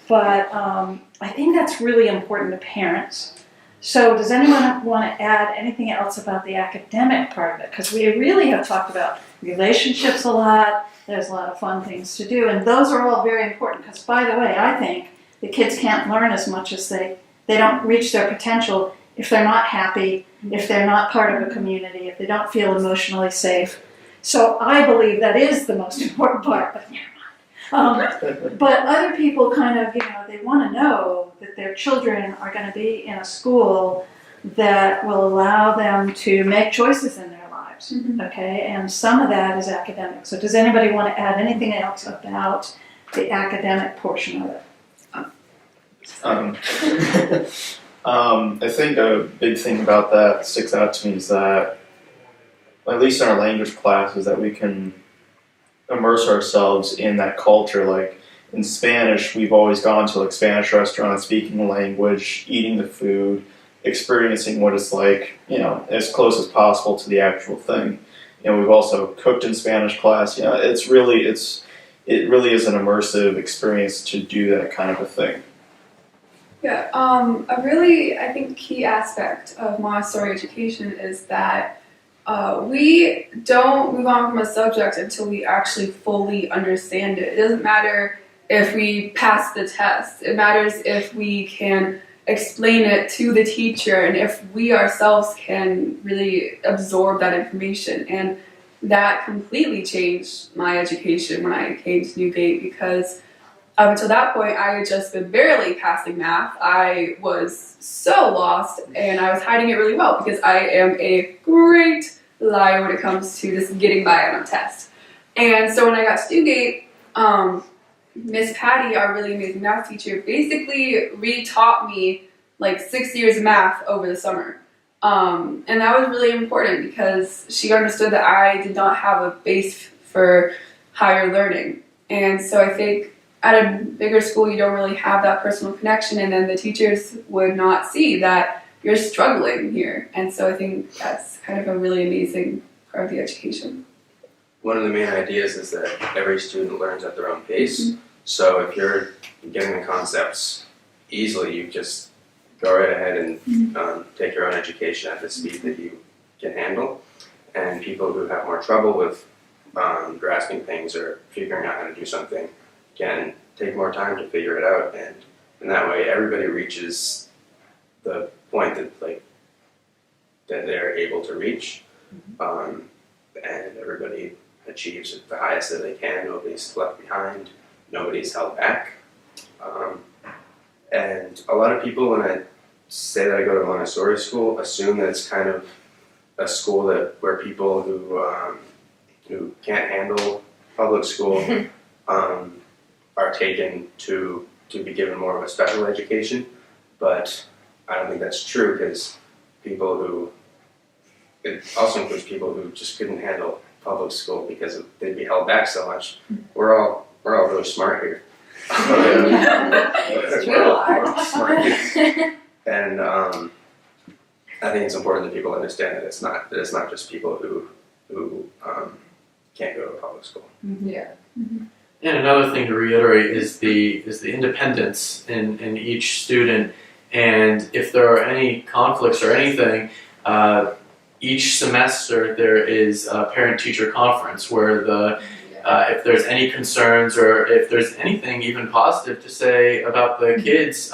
But I think that's really important to parents. So does anyone want to add anything else about the academic part of it? Because we really have talked about relationships a lot. There's a lot of fun things to do, and those are all very important. Because by the way, I think the kids can't learn as much as they don't reach their potential if they're not happy, if they're not part of a community, if they don't feel emotionally safe. So I believe that is the most important part, but never mind. But other people kind of, they want to know that their children are going to be in a school that will allow them to make choices in their lives, okay? And some of that is academic. So does anybody want to add anything else about the academic portion of it? I think a big thing about that sticks out to me is that, at least in our language classes, that we can immerse ourselves in that culture. Like in Spanish, we've always gone to like Spanish restaurants, speaking the language, eating the food, experiencing what it's like, as close as possible to the actual thing. We've also cooked in Spanish class. It really is an immersive experience to do that kind of a thing. Yeah, a really, I think, key aspect of Montessori education is that we don't move on from a subject until we actually fully understand it. It doesn't matter if we pass the test. It matters if we can explain it to the teacher and if we ourselves can really absorb that information. And that completely changed my education when I came to Newgate, because up until that point, I had just been barely passing math. I was so lost, and I was hiding it really well because I am a great liar when it comes to just getting by on a test. And so when I got to Newgate, Miss Patty, our really amazing math teacher, basically re-taught me like 6 years of math over the summer. And that was really important because she understood that I did not have a base for higher learning. And so I think at a bigger school, you don't really have that personal connection, and then the teachers would not see that you're struggling here. And so I think that's kind of a really amazing part of the education. One of the main ideas is that every student learns at their own pace. So if you're getting the concepts easily, you just go right ahead and take your own education at the speed that you can handle. And people who have more trouble with grasping things or figuring out how to do something can take more time to figure it out, and in that way everybody reaches the point that they're able to reach, and everybody achieves the highest that they can. Nobody's left behind, nobody's held back, and a lot of people, when I say that I go to Montessori school, assume that it's kind of a school where people who can't handle public school are taken to be given more of a special education, but I don't think that's true, because it also includes people who just couldn't handle public school because they'd be held back so much. We're all really smart here. We're all smart here. And I think it's important that people understand that it's not just people who can't go to public school. Yeah. And another thing to reiterate is the independence in each student, and if there are any conflicts or anything, each semester there is a parent-teacher conference where if there's any concerns or if there's anything even positive to say about the kids,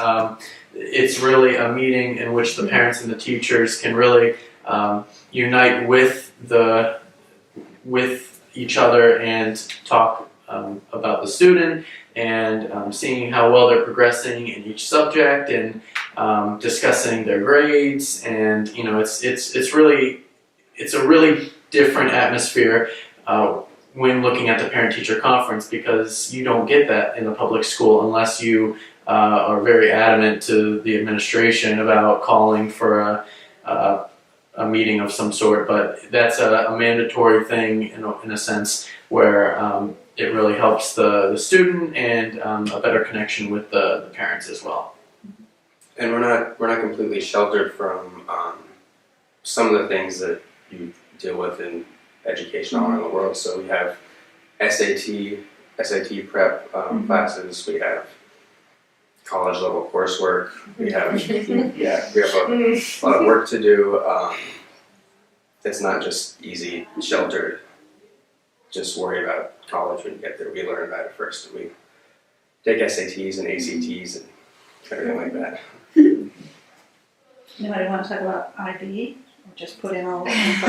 it's really a meeting in which the parents and the teachers can really unite with each other and talk about the student and seeing how well they're progressing in each subject and discussing their grades, and it's a really different atmosphere when looking at the parent-teacher conference, because you don't get that in the public school unless you are very adamant to the administration about calling for a meeting of some sort. But that's a mandatory thing in a sense where it really helps the student and a better connection with the parents as well. And we're not completely sheltered from some of the things that you deal with in education all around the world. So we have SAT prep classes. We have college level coursework. We have a lot of work to do. It's not just easy, sheltered. Just worry about college when you get there. We learn about it first. We take SATs and ACTs and everything like that. Anybody want to talk about IB? Or just put in all the info?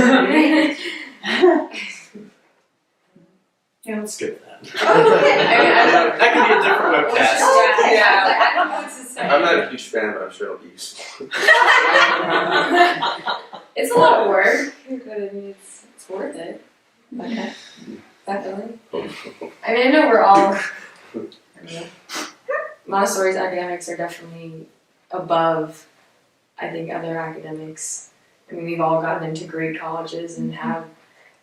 Yeah, let's skip that. I That could be a different webcast. I don't know what to say. I'm not a huge fan, but I'm sure it'll be useful. It's a lot of work, but I mean, it's worth it. Okay. Definitely. I mean, I know we're all. Montessori's academics are definitely above, I think, other academics. I mean, we've all gotten into great colleges and have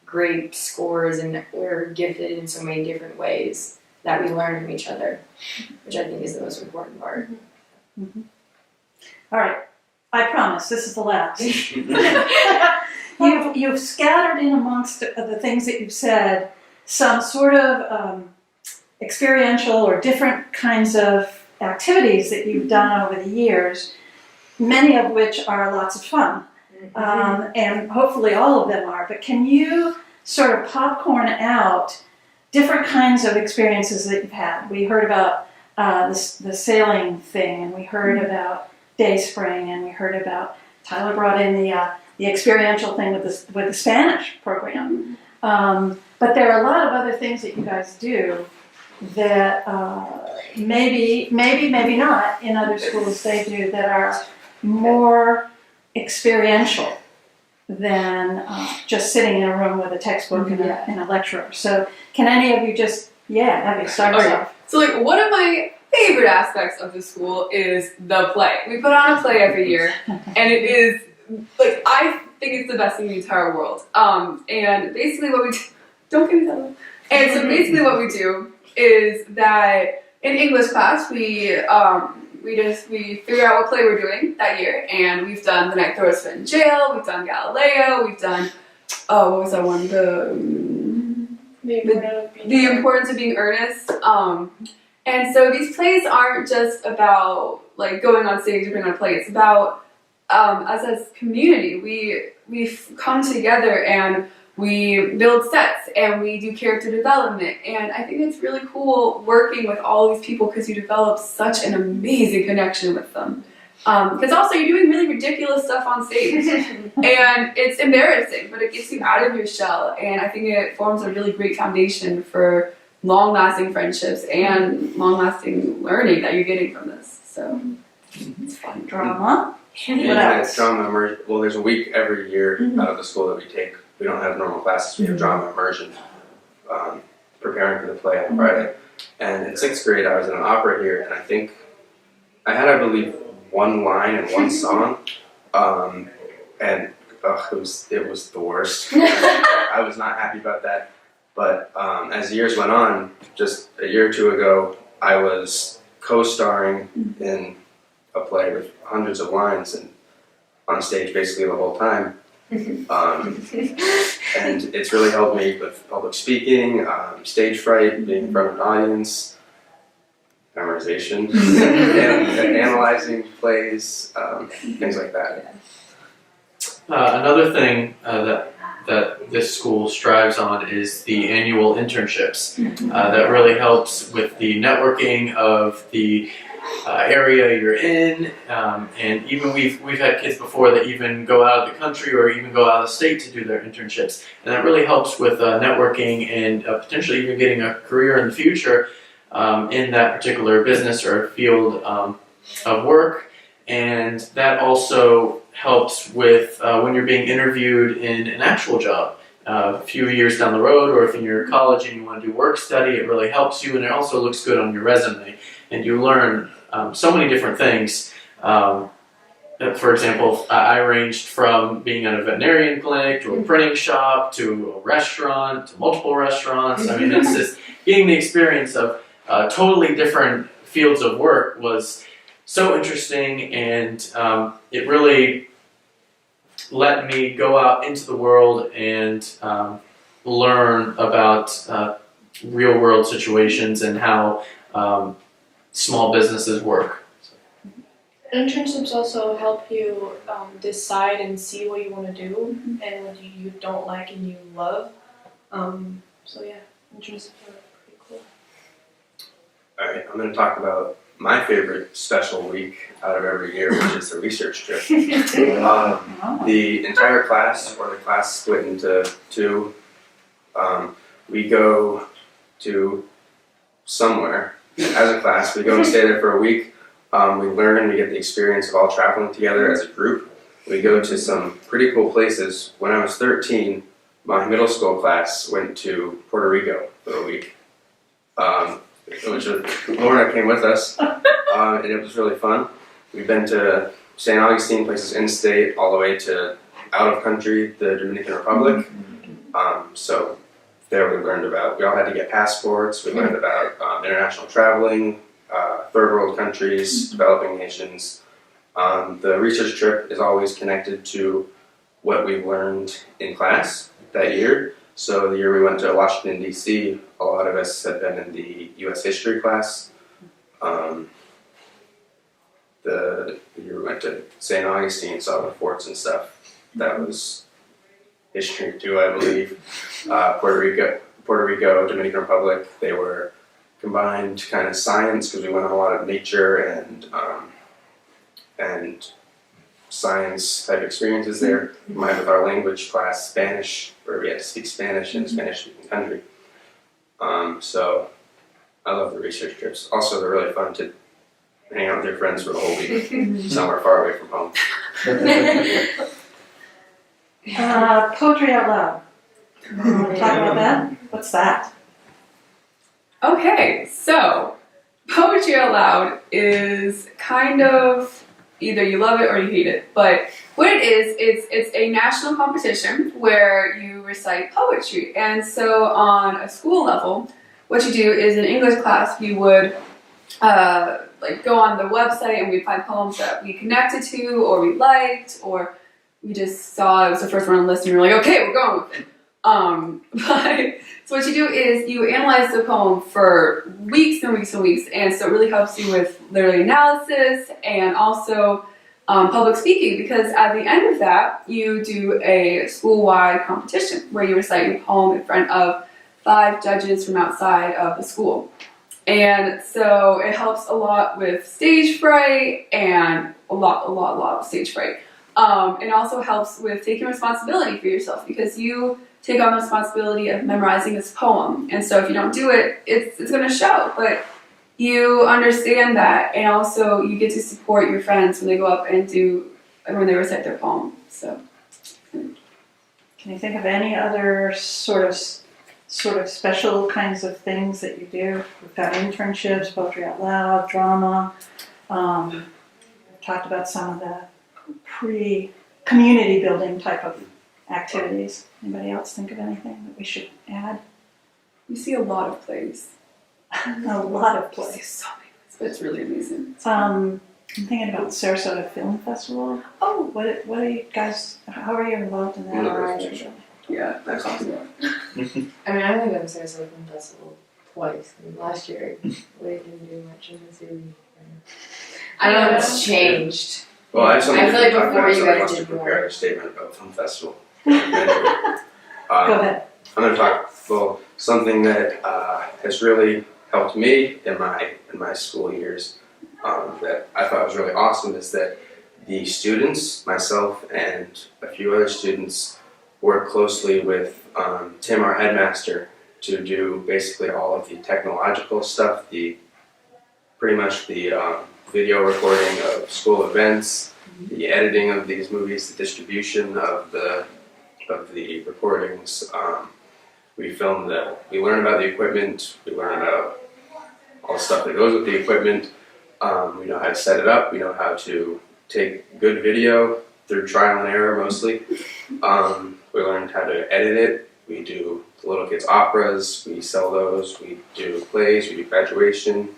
great scores, and we're gifted in so many different ways that we learn from each other, which I think is the most important part. Mm-hmm. All right, I promise this is the last. You've scattered in amongst the things that you've said some sort of experiential or different kinds of activities that you've done over the years, many of which are lots of fun. And hopefully all of them are, but can you sort of popcorn out different kinds of experiences that you've had? We heard about the sailing thing, and we heard about Day Spring, and we heard about Tyler brought in the experiential thing with the Spanish program. But there are a lot of other things that you guys do that maybe not in other schools they do that are more experiential than just sitting in a room with a textbook and a lecturer. So can any of you just, Abby, start us off. So like one of my favorite aspects of the school is the play. We put on a play every year, and it is, like, I think it's the best in the entire world. And basically what we do, don't give me that one. And so basically what we do is that in English class, we figure out what play we're doing that year, and we've done The Night Thoreau Spent in Jail, we've done Galileo, we've done, what was that one? The Importance of Being Earnest. And so these plays aren't just about like going on stage and putting on a play. It's about us as a community. We've come together and we build sets and we do character development, and I think it's really cool working with all these people because you develop such an amazing connection with them. Because also you're doing really ridiculous stuff on stage, and it's embarrassing, but it gets you out of your shell, and I think it forms a really great foundation for long-lasting friendships and long-lasting learning that you're getting from this. So it's fun. Drama. What else? Drama immersion. Well, there's a week every year out of the school that we take. We don't have normal classes. We have drama immersion, preparing for the play on Friday. And in 6th grade, I was in an opera here, and I think I had, I believe, one line and one song, and it was the worst. I was not happy about that. But as the years went on, just a year or two ago, I was co-starring in a play with hundreds of lines and on stage basically the whole time. And it's really helped me with public speaking, stage fright, being in front of an audience, memorization, and analyzing plays, things like that. Another thing that this school strives on is the annual internships. That really helps with the networking of the area you're in, and even we've had kids before that even go out of the country or even go out of state to do their internships, and that really helps with networking and potentially even getting a career in the future in that particular business or field of work. And that also helps with when you're being interviewed in an actual job a few years down the road, or if you're in college and you want to do work study, it really helps you, and it also looks good on your resume. And you learn so many different things. For example, I ranged from being at a veterinarian clinic to a printing shop to a restaurant to multiple restaurants. I mean, it's just getting the experience of totally different fields of work was so interesting, and it really let me go out into the world and learn about real world situations and how small businesses work. Internships also help you decide and see what you want to do and what you don't like and you love. So yeah, internships are pretty cool. Alright, I'm going to talk about my favorite special week out of every year, which is the research trip. The entire class, or the class split into two, we go to somewhere as a class. We go and stay there for a week. We learn, we get the experience of all traveling together as a group. We go to some pretty cool places. When I was 13, my middle school class went to Puerto Rico for a week. Lorna came with us, and it was really fun. We've been to St. Augustine, places in-state, all the way to out of country, the Dominican Republic. So there we learned about, we all had to get passports. We learned about international traveling, third world countries, developing nations. The research trip is always connected to what we learned in class that year. So the year we went to Washington, D.C., a lot of us had been in the U.S. history class. The year we went to St. Augustine, saw the forts and stuff. That was history too, I believe. Puerto Rico, Dominican Republic, they were combined kind of science because we went on a lot of nature and science type experiences there. Combined with our language class, Spanish, where we had to speak Spanish in a Spanish-speaking country. So I love the research trips. Also, they're really fun to hang out with your friends for the whole week, somewhere far away from home. Poetry out loud. Want to talk about that? What's that? Okay, so Poetry Out Loud is kind of either you love it or you hate it. But what it is, it's a national competition where you recite poetry. And so on a school level, what you do is in English class, we would go on the website and we'd find poems that we connected to or we liked or we just saw it was the first one on the list and we were like, okay, we're going with it. So what you do is you analyze the poem for weeks and weeks and weeks, and so it really helps you with literary analysis and also public speaking, because at the end of that, you do a school-wide competition where you recite your poem in front of 5 judges from outside of the school. And so it helps a lot with stage fright and a lot of stage fright. It also helps with taking responsibility for yourself because you take on the responsibility of memorizing this poem. And so if you don't do it, it's going to show. But you understand that, and also you get to support your friends when they go up and when they recite their poem. So, can you think of any other sort of special kinds of things that you do? We've got internships, poetry out loud, drama. We've talked about some of the pre-community building type of activities. Anybody else think of anything that we should add? we see a lot of plays. A lot of We see plays. so many plays, but it's really amazing. I'm thinking about Sarasota Film Festival. Oh, what are you guys? How are you involved in that? University. Yeah, that's awesome. I mean, I've only been to Sarasota Film Festival twice. I mean, last year, we didn't do much in the city. I don't know if it's changed. Well, I have something I feel like to talk before about, you so I guys must did have more. prepared a statement about film festival. Go ahead. I'm going to talk something that has really helped me in my school years. That I thought was really awesome is that the students, myself and a few other students, work closely with Tim, our headmaster, to do basically all of the technological stuff, pretty much the video recording of school events, the editing of these movies, the distribution of the recordings. We learn about the equipment, we learn about all the stuff that goes with the equipment. We know how to set it up, we know how to take good video through trial and error mostly. We learned how to edit it. We do the little kids' operas, we sell those, we do plays, we do graduation.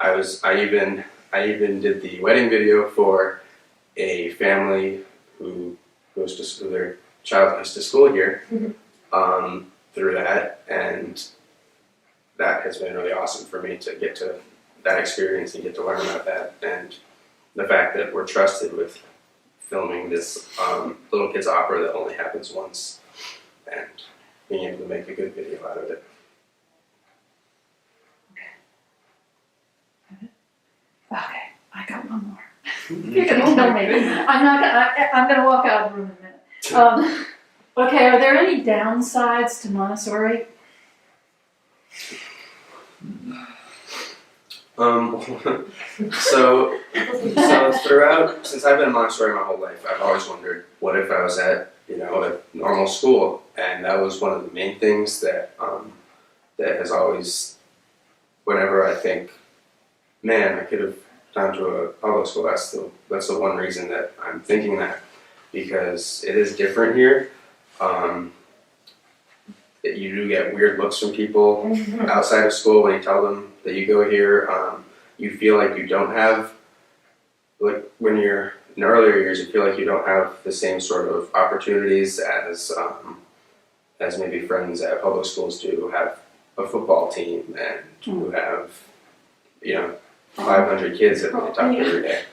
I even did the wedding video for a family who goes to school, their child goes to school here, through that, and that has been really awesome for me to get to that experience and get to learn about that, and the fact that we're trusted with filming this little kids opera that only happens once, and being able to make a good video out of it. Okay, I got one more. You're gonna kill me. I'm gonna walk out of the room in a minute. Okay, are there any downsides to Montessori? So throughout, since I've been in Montessori my whole life, I've always wondered, what if I was at, a normal school? And that was one of the main things that that has always, whenever I think, man, I could have gone to a public school, that's the one reason that I'm thinking that, because it is different here. You do get weird looks from people outside of school when you tell them that you go here. You feel like you don't have, like when you're in earlier years, you feel like you don't have the same sort of opportunities as maybe friends at public schools do, who have a football team and who have, 500 kids that they talk to every day.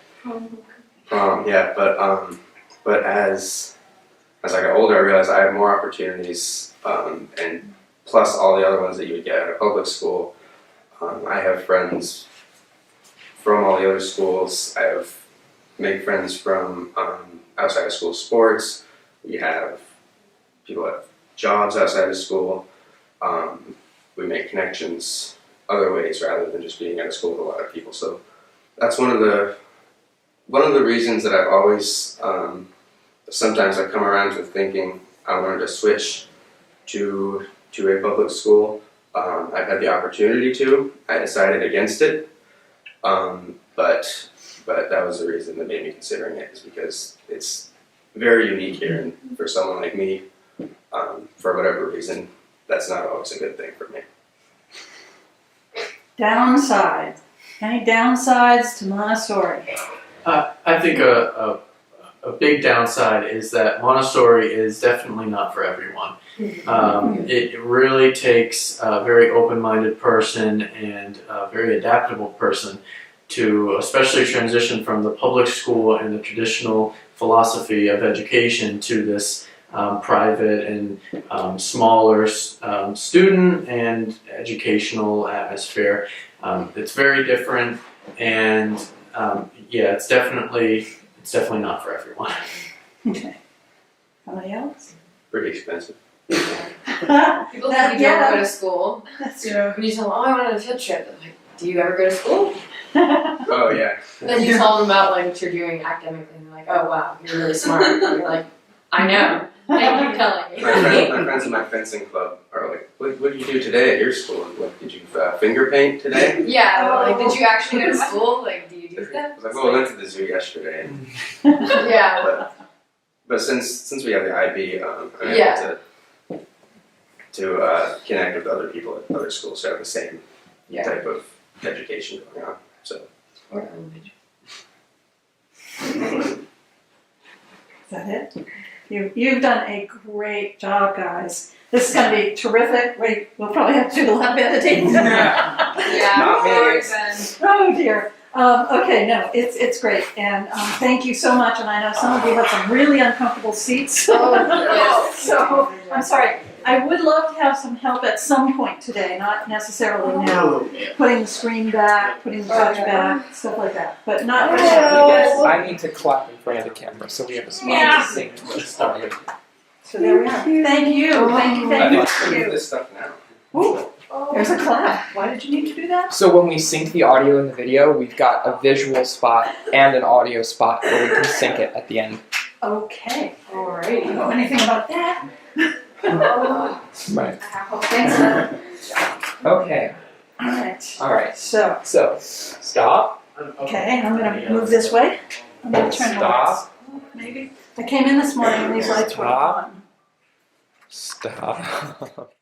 But as I got older, I realized I have more opportunities, and plus all the other ones that you would get at a public school. I have friends from all the other schools. I have made friends from outside of school sports. We have people that have jobs outside of school. We make connections other ways rather than just being at a school with a lot of people. So that's one of the reasons that I've always sometimes I come around to thinking I wanted to switch to a public school. I've had the opportunity to. I decided against it, but that was the reason that made me considering it, is because it's very unique here, and for someone like me, for whatever reason, that's not always a good thing for me. Downside. Any downsides to Montessori? I think a big downside is that Montessori is definitely not for everyone. It really takes a very open-minded person and a very adaptable person to especially transition from the public school and the traditional philosophy of education to this private and smaller student and educational atmosphere. It's very different, and it's definitely not for everyone. Okay. Somebody else? Pretty expensive. People think you don't go to school. That's When you tell them, oh, I went on a field trip, they're like, do you ever go to school? Oh yeah. And then you tell them about like what you're doing academically, and they're like, oh wow, you're really smart. And you're like, I know. Thank you for telling me. My friends in my fencing club are like, what did you do today at your school? Like, did you finger paint today? Yeah, like, did you actually go to school? Like, do you do I that? was like, well, I went to the zoo yesterday. Yeah. But since we have the IB, I'm Yeah. able to connect with other people at other schools who have the same Yeah. type of education going on. So Or elementary. Is that it? You've done a great job, guys. This is going to be terrific. We'll probably have to do a lot of editing. Yeah. Not me. Oh dear. Okay, no, it's great, and thank you so much. And I know some of you have some really uncomfortable seats. Oh, yes. So I'm sorry. I would love to have some help at some point today, not necessarily now. Putting the screen back, putting the touch back, stuff like that, but not right now. Because, I need to clap in front of the camera, so we have a spot Yeah. to sing when it started. so there we are. Thank you. Thank you. Thank let's do you. this stuff now. Ooh, there's a clap. Why did you need to do that? So when we sync the audio and the video, we've got a visual spot and an audio spot where we can sync it at the end. Okay. All Do you know anything about that? Right. Thanks. Okay. All right. All right. So, So stop. okay, I'm going to move this way. I'm going to turn the lights. Stop. Maybe. I came in this morning and these lights were Stop. on. Stop.